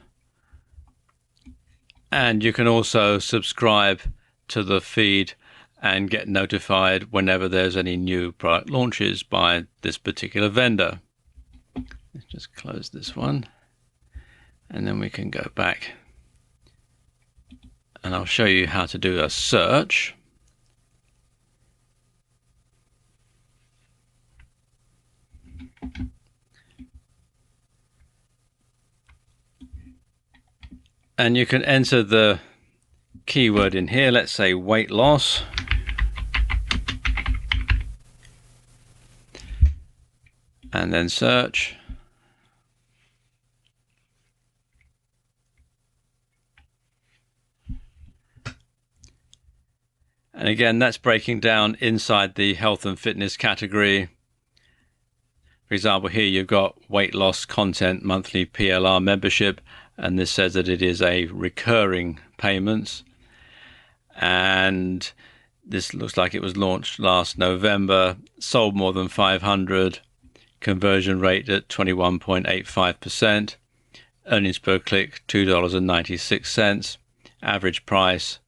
And you can also subscribe to the feed and get notified whenever there's any new product launches by this particular vendor. Let's just close this one, and then we can go back, and I'll show you how to do a search. And you can enter the keyword in here, let's say weight loss. And then search. And again, that's breaking down inside the health and fitness category. For example, here you've got weight loss content monthly PLR membership, and this says that it is a recurring payments. And this looks like it was launched last November, sold more than 500, conversion rate at 21.85%, earnings per click $2.96, average price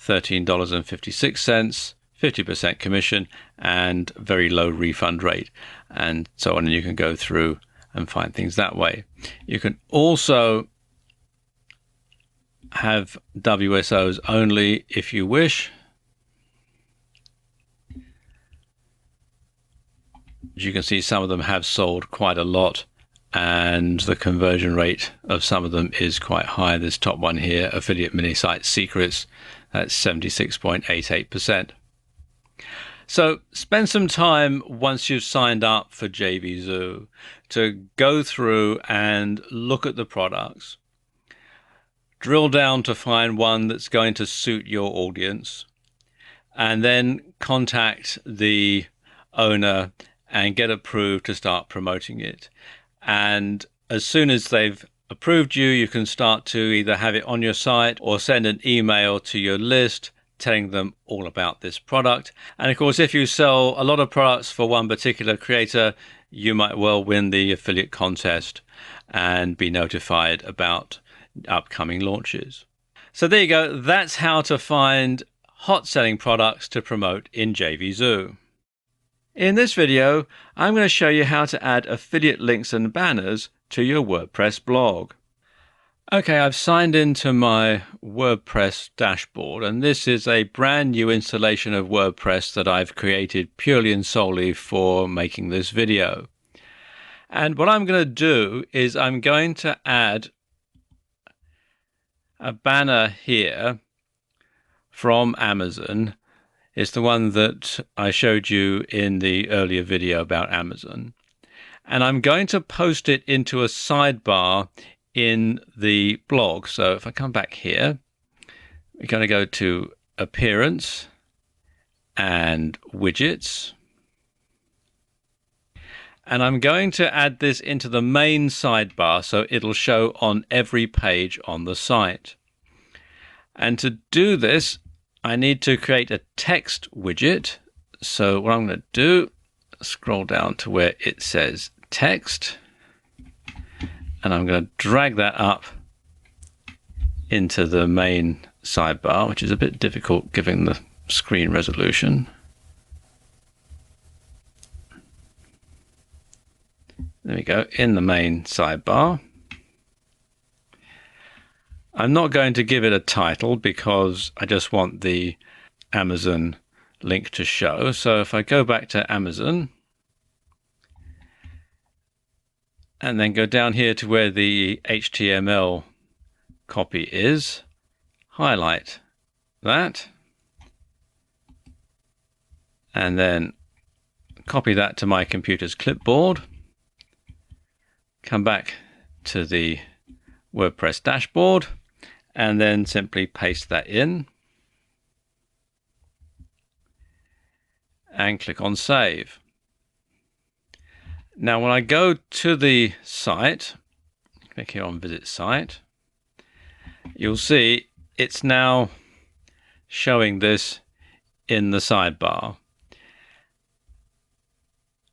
$13.56, 50% commission, and very low refund rate, and so on. And you can go through and find things that way. You can also have WSOs only if you wish. As you can see, some of them have sold quite a lot, and the conversion rate of some of them is quite high. This top one here, Affiliate Mini Site Secrets, that's 76.88%. So spend some time once you've signed up for JVZoo to go through and look at the products. Drill down to find one that's going to suit your audience, and then contact the owner and get approved to start promoting it. And as soon as they've approved you, you can start to either have it on your site or send an email to your list telling them all about this product. And of course, if you sell a lot of products for one particular creator, you might well win the affiliate contest and be notified about upcoming launches. So there you go. That's how to find hot selling products to promote in JVZoo. In this video, I'm going to show you how to add affiliate links and banners to your WordPress blog. Okay, I've signed into my WordPress dashboard, and this is a brand new installation of WordPress that I've created purely and solely for making this video. And what I'm going to do is I'm going to add a banner here from Amazon. It's the one that I showed you in the earlier video about Amazon. And I'm going to post it into a sidebar in the blog. So if I come back here, we're going to go to Appearance and Widgets. And I'm going to add this into the main sidebar so it'll show on every page on the site. And to do this, I need to create a text widget. So what I'm going to do, scroll down to where it says text, and I'm going to drag that up into the main sidebar, which is a bit difficult given the screen resolution. There we go, in the main sidebar. I'm not going to give it a title because I just want the Amazon link to show. So if I go back to Amazon and then go down here to where the HTML copy is, highlight that, and then copy that to my computer's clipboard, come back to the WordPress dashboard, and then simply paste that in and click on Save. Now when I go to the site, click here on Visit Site, you'll see it's now showing this in the sidebar.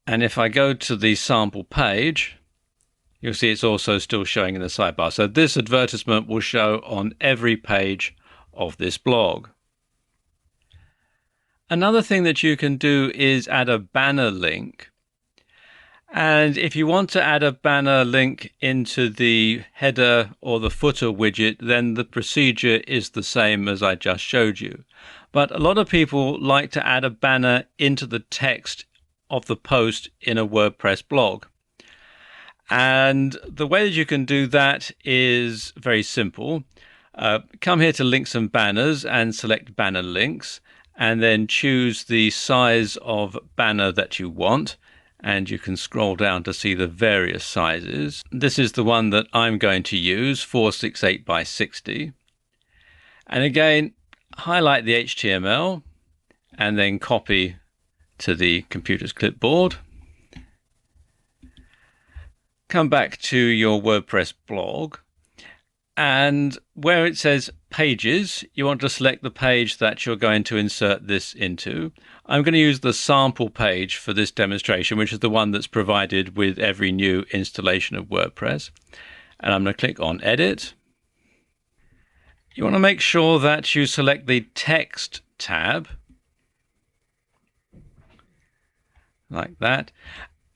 And if I go to the sample page, you'll see it's also still showing in the sidebar. So this advertisement will show on every page of this blog. Another thing that you can do is add a banner link. And if you want to add a banner link into the header or the footer widget, then the procedure is the same as I just showed you. But a lot of people like to add a banner into the text of the post in a WordPress blog. And the way that you can do that is very simple. Come here to Links and Banners and select Banner Links, and then choose the size of banner that you want. And you can scroll down to see the various sizes. This is the one that I'm going to use, 468 by 60. And again, highlight the HTML and then copy to the computer's clipboard. Come back to your WordPress blog, and where it says Pages, you want to select the page that you're going to insert this into. I'm going to use the sample page for this demonstration, which is the one that's provided with every new installation of WordPress. And I'm going to click on Edit. You want to make sure that you select the Text tab, like that.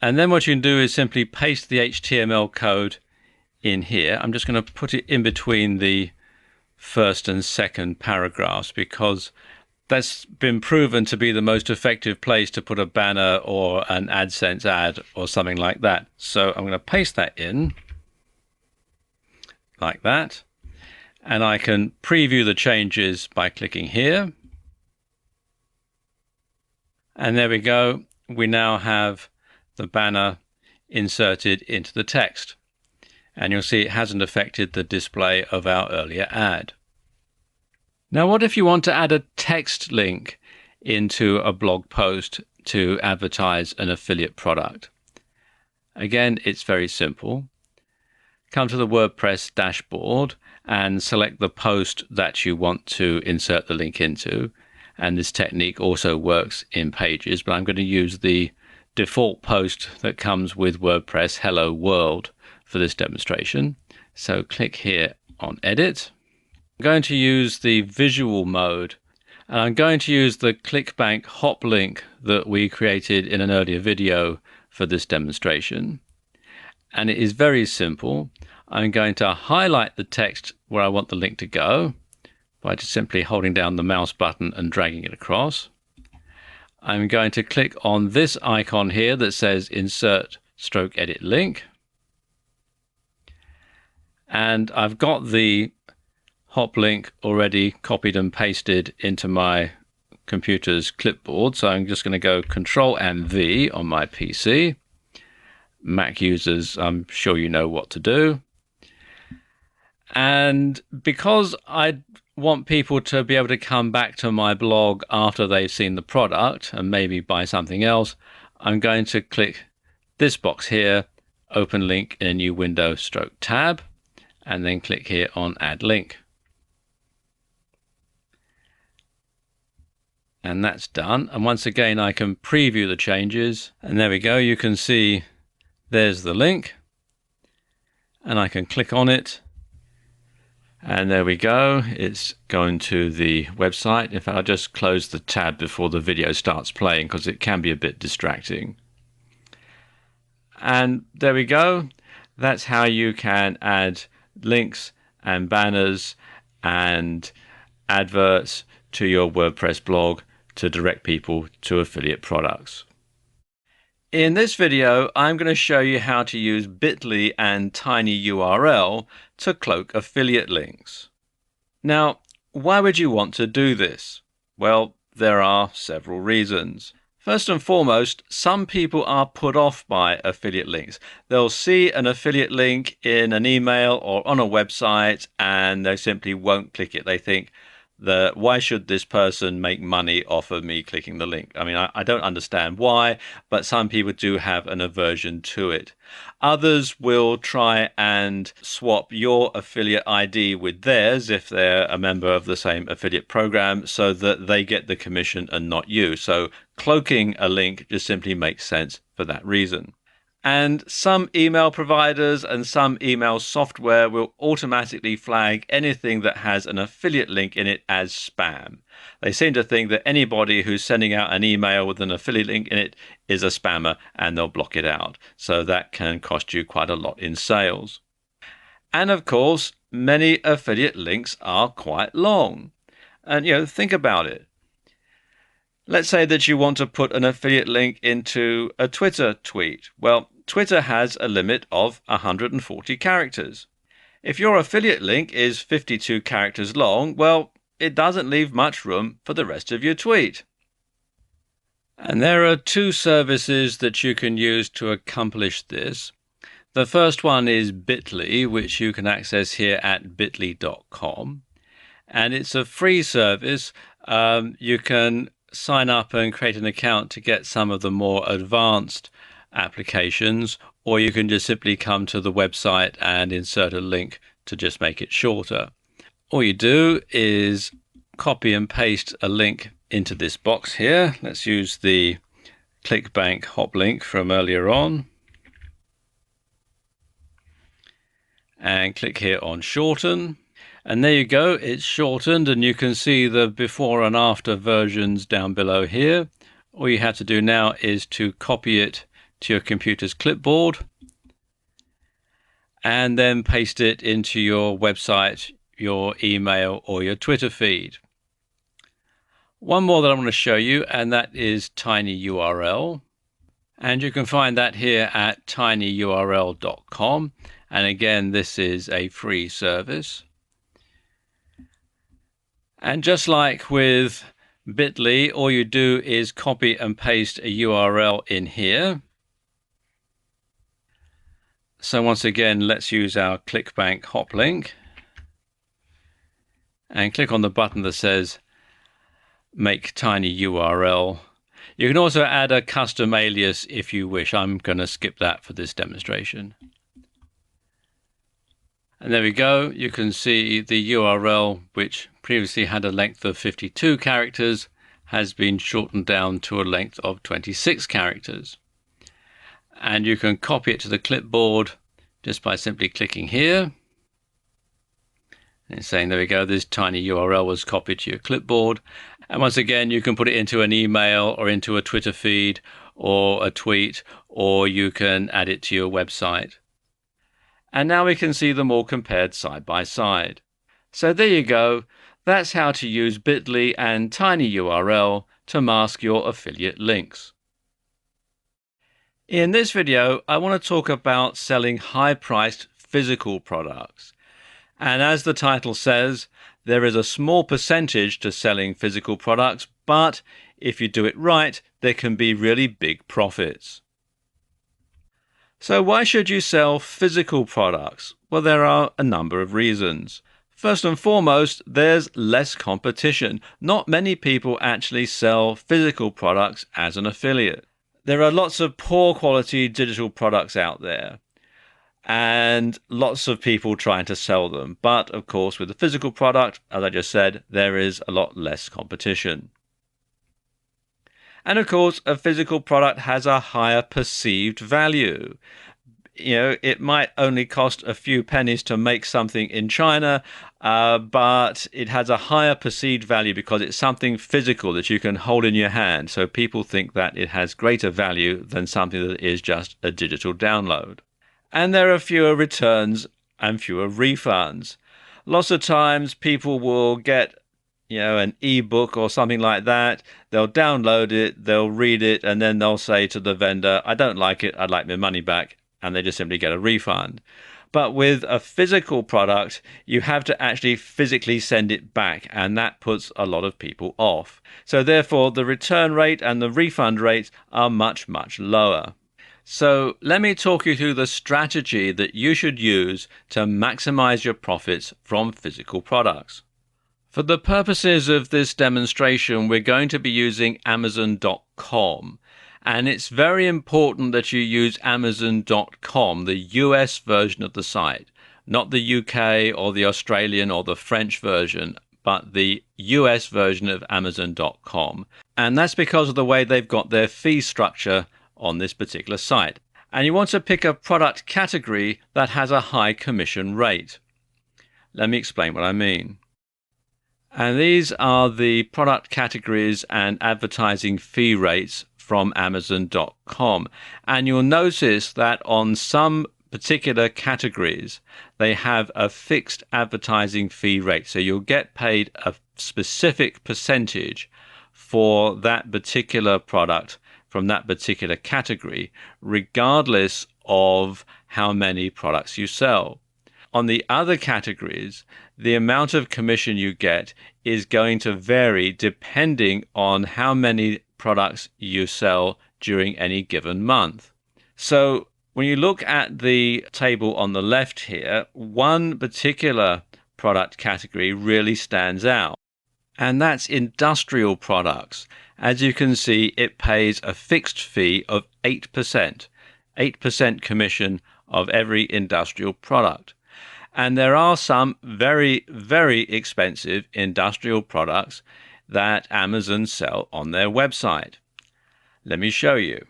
And then what you can do is simply paste the HTML code in here. I'm just going to put it in between the first and second paragraphs because that's been proven to be the most effective place to put a banner or an AdSense ad or something like that. So I'm going to paste that in like that. And I can preview the changes by clicking here. And there we go. We now have the banner inserted into the text. And you'll see it hasn't affected the display of our earlier ad. Now, what if you want to add a text link into a blog post to advertise an affiliate product? Again, it's very simple. come to the WordPress dashboard and select the post that you want to insert the link into. And this technique also works in Pages, but I'm going to use the default post that comes with WordPress, Hello World, for this demonstration. So click here on Edit. I'm going to use the visual mode, and I'm going to use the ClickBank hop link that we created in an earlier video for this demonstration. And it is very simple. I'm going to highlight the text where I want the link to go by just simply holding down the mouse button and dragging it across. I'm going to click on this icon here that says Insert/Edit Link. And I've got the hop link already copied and pasted into my computer's clipboard. So I'm just going to go Control and V on my PC. Mac users, I'm sure you know what to do. And because I want people to be able to come back to my blog after they've seen the product and maybe buy something else, I'm going to click this box here, Open Link in a new window/tab, and then click here on Add Link. And that's done. And once again, I can preview the changes. And there we go. You can see there's the link. And I can click on it. And there we go. It's going to the website. In fact, I'll just close the tab before the video starts playing because it can be a bit distracting. And there we go. That's how you can add links and banners and adverts to your WordPress blog to direct people to affiliate products. In this video, I'm going to show you how to use Bitly and tinyURL to cloak affiliate links. Now, why would you want to do this? Well, there are several reasons. First and foremost, some people are put off by affiliate links. They'll see an affiliate link in an email or on a website and they simply won't click it. They think, why should this person make money off of me clicking the link? I mean, I don't understand why, but some people do have an aversion to it. Others will try and swap your affiliate ID with theirs if they're a member of the same affiliate program so that they get the commission and not you. So cloaking a link just simply makes sense for that reason. And some email providers and some email software will automatically flag anything that has an affiliate link in it as spam. They seem to think that anybody who's sending out an email with an affiliate link in it is a spammer and they'll block it out. So that can cost you quite a lot in sales. And of course, many affiliate links are quite long. And think about it. Let's say that you want to put an affiliate link into a Twitter tweet. Well, Twitter has a limit of 140 characters. If your affiliate link is 52 characters long, well, it doesn't leave much room for the rest of your tweet. And there are two services that you can use to accomplish this. The first one is Bitly, which you can access here at bitly.com. And it's a free service. You can sign up and create an account to get some of the more advanced applications, or you can just simply come to the website and insert a link to just make it shorter. All you do is copy and paste a link into this box here. Let's use the ClickBank hop link from earlier on. And click here on Shorten. And there you go, it's shortened and you can see the before and after versions down below here. All you have to do now is to copy it to your computer's clipboard and then paste it into your website, your email or your Twitter feed. One more that I want to show you, and that is tinyURL. And you can find that here at tinyurl.com. And again, this is a free service. And just like with Bitly, all you do is copy and paste a URL in here. So once again, let's use our ClickBank hop link and click on the button that says Make Tiny URL. You can also add a custom alias if you wish. I'm going to skip that for this demonstration. And there we go. You can see the URL, which previously had a length of 52 characters, has been shortened down to a length of 26 characters. And you can copy it to the clipboard just by simply clicking here. And it's saying, there we go, this tiny URL was copied to your clipboard. And once again, you can put it into an email or into a Twitter feed or a tweet, or you can add it to your website. And now we can see them all compared side by side. So there you go. That's how to use bit.ly and tinyURL to mask your affiliate links. In this video, I want to talk about selling high-priced physical products. And as the title says, there is a small percentage to selling physical products, but if you do it right, there can be really big profits. So why should you sell physical products? Well, there are a number of reasons. First and foremost, there's less competition. Not many people actually sell physical products as an affiliate. There are lots of poor quality digital products out there and lots of people trying to sell them. But of course, with a physical product, as I just said, there is a lot less competition. And of course, a physical product has a higher perceived value. You know, it might only cost a few pennies to make something in China, but it has a higher perceived value because it's something physical that you can hold in your hand. So people think that it has greater value than something that is just a digital download. And there are fewer returns and fewer refunds. Lots of times people will get an ebook or something like that. They'll download it, they'll read it, and then they'll say to the vendor, I don't like it, I'd like my money back. And they just simply get a refund. But with a physical product, you have to actually physically send it back, and that puts a lot of people off. So therefore, the return rate and the refund rates are much, much lower. So let me talk you through the strategy that you should use to maximize your profits from physical products. For the purposes of this demonstration, we're going to be using Amazon.com. And it's very important that you use Amazon.com, the US version of the site, not the UK or the Australian or the French version, but the US version of Amazon.com. And that's because of the way they've got their fee structure on this particular site. And you want to pick a product category that has a high commission rate. Let me explain what I mean. And these are the product categories and advertising fee rates from Amazon.com. And you'll notice that on some particular categories, they have a fixed advertising fee rate. So you'll get paid a specific percentage for that particular product from that particular category, regardless of how many products you sell. On the other categories, the amount of commission you get is going to vary depending on how many products you sell during any given month. So when you look at the table on the left here, one particular product category really stands out, and that's industrial products. As you can see, it pays a fixed fee of 8%, 8% commission of every industrial product. And there are some very, very expensive industrial products that Amazon sell on their website. Let me show you.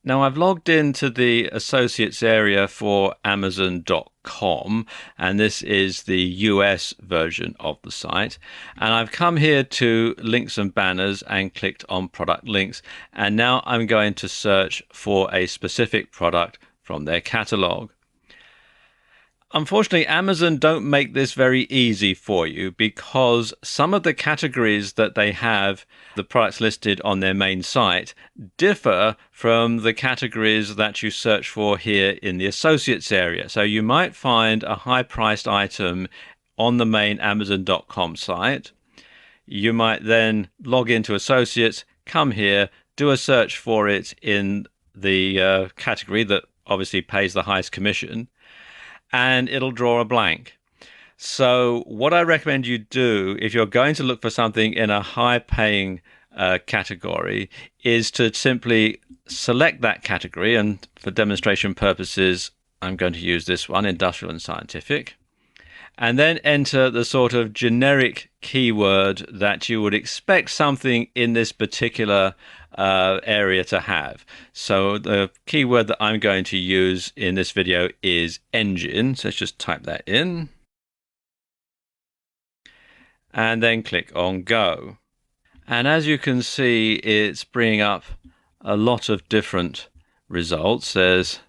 Now I've logged into the associates area for Amazon.com, and this is the US version of the site. And I've come here to links and banners and clicked on product links. And now I'm going to search for a specific product from their catalog. Unfortunately, Amazon don't make this very easy for you because some of the categories that they have, the products listed on their main site, differ from the categories that you search for here in the associates area. So you might find a high-priced item on the main Amazon.com site. You might then log into associates, come here, do a search for it in the category that obviously pays the highest commission, and it'll draw a blank. So what I recommend you do if you're going to look for something in a high-paying category is to simply select that category, and for demonstration purposes, I'm going to use this one, industrial and scientific, and then enter the sort of generic keyword that you would expect something in this particular area to have. So the keyword that I'm going to use in this video is engine. So let's just type that in and then click on go. And as you can see, it's bringing up a lot of different results. There's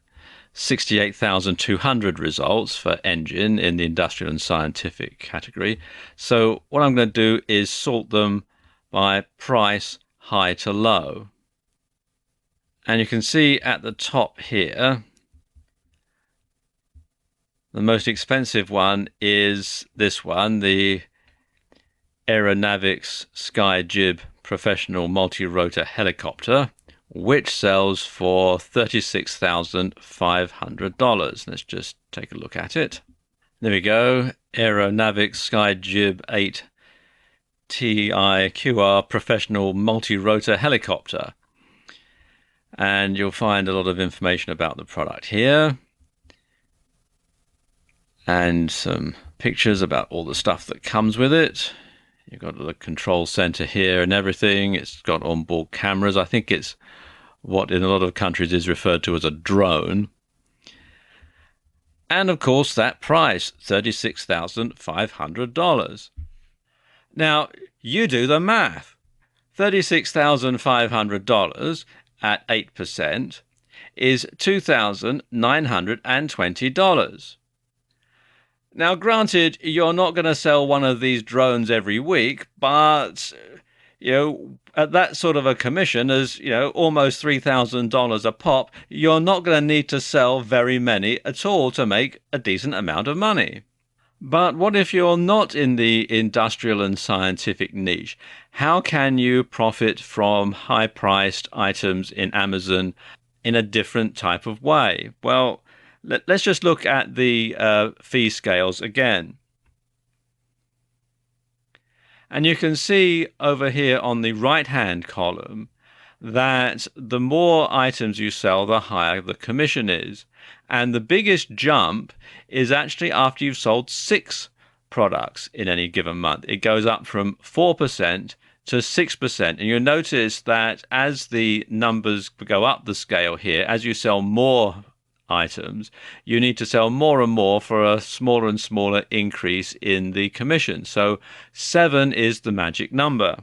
68,200 results for engine in the industrial and scientific category. So what I'm going to do is sort them by price, high to low. And you can see at the top here, the most expensive one is this one, the Aeronavics Skyjib Professional Multi-Rotor Helicopter, which sells for $36,500. Let's just take a look at it. There we go. Aeronavics Skyjib 8 TIQR Professional Multi-Rotor Helicopter. And you'll find a lot of information about the product here. And some pictures about all the stuff that comes with it. You've got the control center here and everything. It's got onboard cameras. I think it's what in a lot of countries is referred to as a drone. And of course, that price, $36,500. Now, you do the math. $36,500 at 8% is $2,920. Now, granted, you're not going to sell one of these drones every week, but, at that sort of a commission as, almost $3,000 a pop, you're not going to need to sell very many at all to make a decent amount of money. But what if you're not in the industrial and scientific niche? How can you profit from high-priced items in Amazon in a different type of way? Well, let's just look at the fee scales again. And you can see over here on the right-hand column that the more items you sell, the higher the commission is. And the biggest jump is actually after you've sold 6 products in any given month. It goes up from 4% to 6%. And you'll notice that as the numbers go up the scale here, as you sell more items, you need to sell more and more for a smaller and smaller increase in the commission. So 7 is the magic number.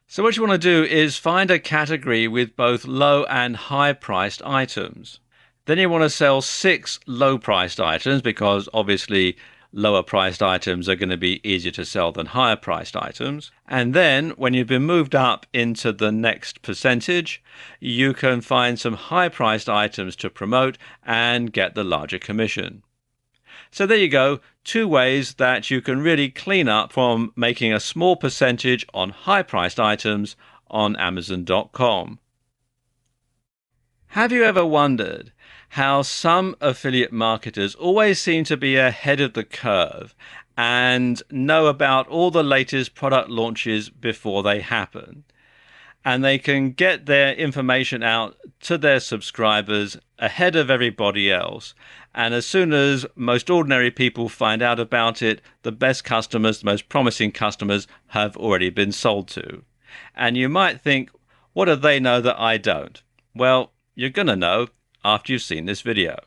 So what you want to do is find a category with both low and high priced items. Then you want to sell 6 low priced items because obviously lower priced items are going to be easier to sell than higher priced items. And then when you've been moved up into the next percentage, you can find some high priced items to promote and get the larger commission. So there you go, 2 ways that you can really clean up from making a small percentage on high priced items on Amazon.com. Have you ever wondered how some affiliate marketers always seem to be ahead of the curve and know about all the latest product launches before they happen? And they can get their information out to their subscribers ahead of everybody else. And as soon as most ordinary people find out about it, the best customers, the most promising customers have already been sold to. And you might think, what do they know that I don't? Well, you're going to know after you've seen this video.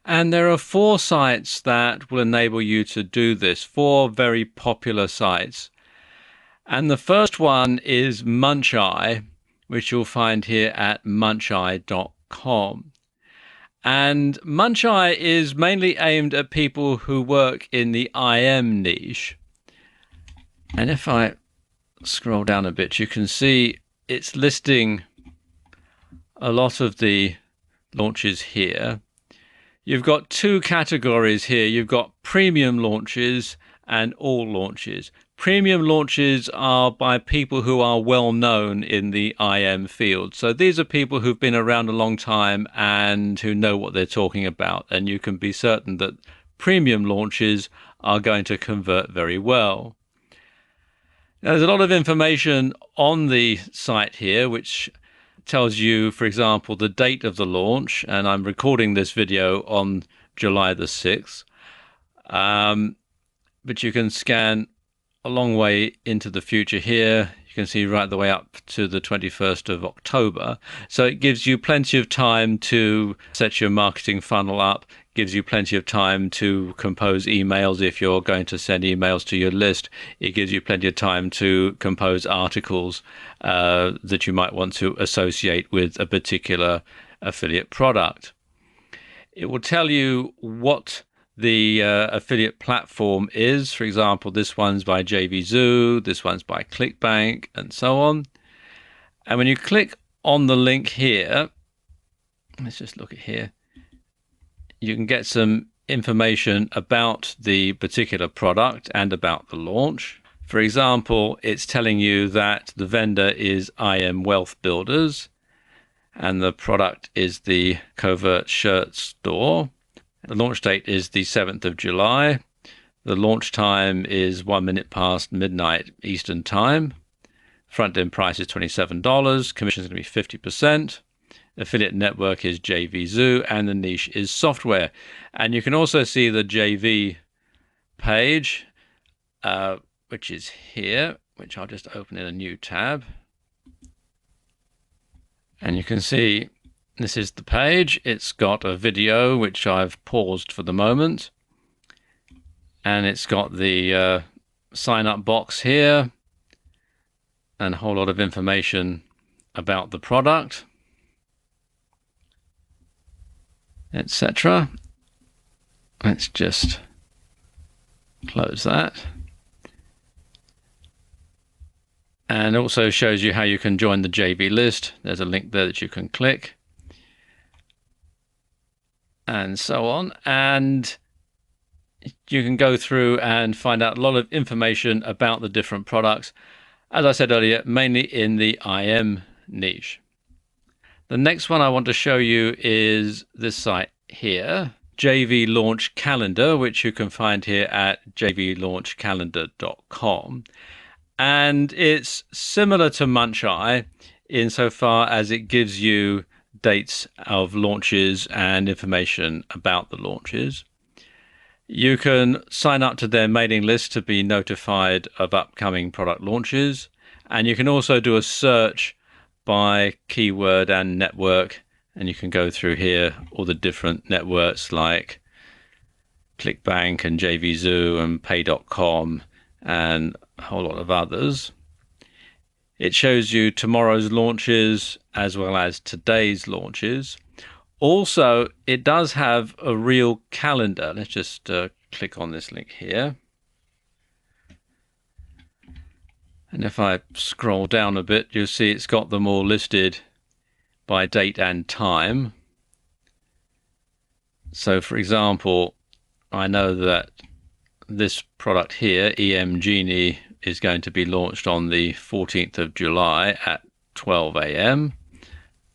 And there are 4 sites that will enable you to do this, 4 very popular sites. And the first one is Muncheye, which you'll find here at muncheye.com. And Muncheye is mainly aimed at people who work in the IM niche. And if I scroll down a bit, you can see it's listing a lot of the launches here. You've got 2 categories here. You've got premium launches and all launches. Premium launches are by people who are well known in the IM field. So these are people who've been around a long time and who know what they're talking about. And you can be certain that premium launches are going to convert very well. Now, there's a lot of information on the site here, which tells you, for example, the date of the launch, and I'm recording this video on July the 6th. But you can scan a long way into the future here. You can see right the way up to the 21st of October. So it gives you plenty of time to set your marketing funnel up, gives you plenty of time to compose emails if you're going to send emails to your list. It gives you plenty of time to compose articles that you might want to associate with a particular affiliate product. It will tell you what the affiliate platform is. For example, this one's by JVZoo, this one's by ClickBank, and so on. And when you click on the link here, let's just look at here, you can get some information about the particular product and about the launch. For example, it's telling you that the vendor is IM Wealth Builders and the product is the Covert Shirt Store. The launch date is the 7th of July. The launch time is 1 minute past midnight Eastern Time. Front end price is $27. Commission is going to be 50%. Affiliate network is JVZoo, and the niche is software. And you can also see the JV page, which is here, which I'll just open in a new tab. And you can see this is the page. It's got a video, which I've paused for the moment. And it's got the sign up box here and a whole lot of information about the product, etc. Let's just close that. And also shows you how you can join the JV list. There's a link there that you can click, and so on. And you can go through and find out a lot of information about the different products. As I said earlier, mainly in the IM niche. The next one I want to show you is this site here, JV Launch Calendar, which you can find here at jvlaunchcalendar.com. And it's similar to Muncheye insofar as it gives you dates of launches and information about the launches. You can sign up to their mailing list to be notified of upcoming product launches. And you can also do a search by keyword and network. And you can go through here all the different networks like ClickBank and JVZoo and Pay.com and a whole lot of others. It shows you tomorrow's launches as well as today's launches. Also, it does have a real calendar. Let's just click on this link here. And if I scroll down a bit, you'll see it's got them all listed by date and time. So, for example, I know that this product here, EM Genie, is going to be launched on the 14th of July at 12 a.m.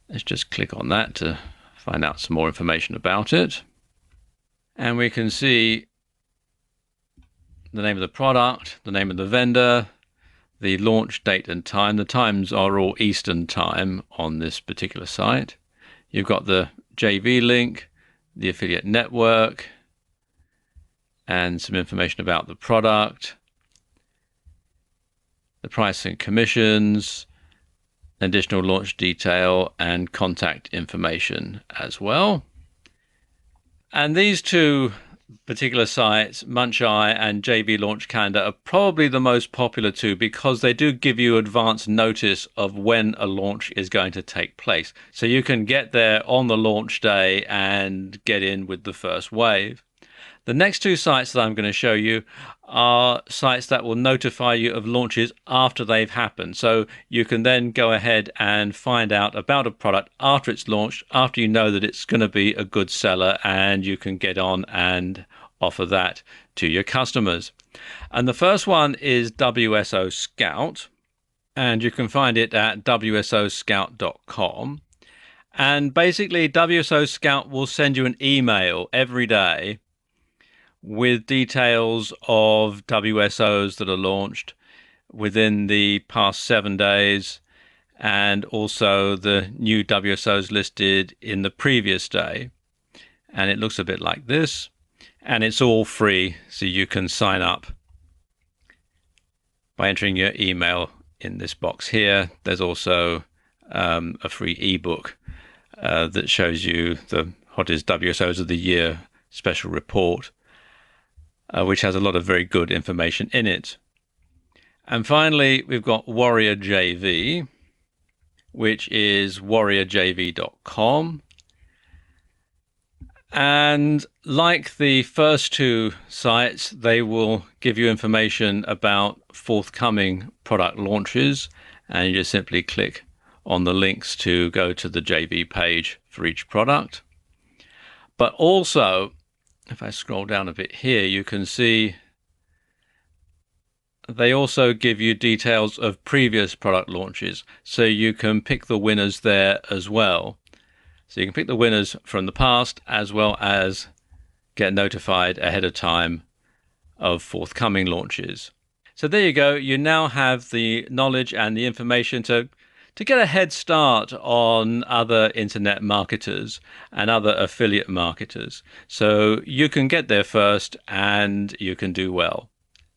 Let's just click on that to find out some more information about it. And we can see the name of the product, the name of the vendor, the launch date and time. The times are all Eastern time on this particular site. You've got the JV link, the affiliate network, and some information about the product, the price and commissions, additional launch detail, and contact information as well. And these two particular sites, Muncheye and JV Launch Calendar, are probably the most popular two because they do give you advance notice of when a launch is going to take place. So you can get there on the launch day and get in with the first wave. The next two sites that I'm going to show you are sites that will notify you of launches after they've happened. So you can then go ahead and find out about a product after it's launched, after you know that it's going to be a good seller, and you can get on and offer that to your customers. And the first one is WSO Scout, and you can find it at wsoscout.com. And basically, WSO Scout will send you an email every day with details of WSOs that are launched within the past 7 days and also the new WSOs listed in the previous day. And it looks a bit like this, and it's all free, so you can sign up by entering your email in this box here. There's also a free ebook that shows you the hottest WSOs of the year special report, which has a lot of very good information in it. And finally, we've got Warrior JV, which is warriorjv.com. And like the first two sites, they will give you information about forthcoming product launches, and you just simply click on the links to go to the JV page for each product. But also, if I scroll down a bit here, you can see they also give you details of previous product launches, so you can pick the winners there as well. So you can pick the winners from the past, as well as get notified ahead of time of forthcoming launches. So there you go. You now have the knowledge and the information to get a head start on other internet marketers and other affiliate marketers. So you can get there first and you can do well.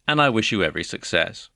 And I wish you every success.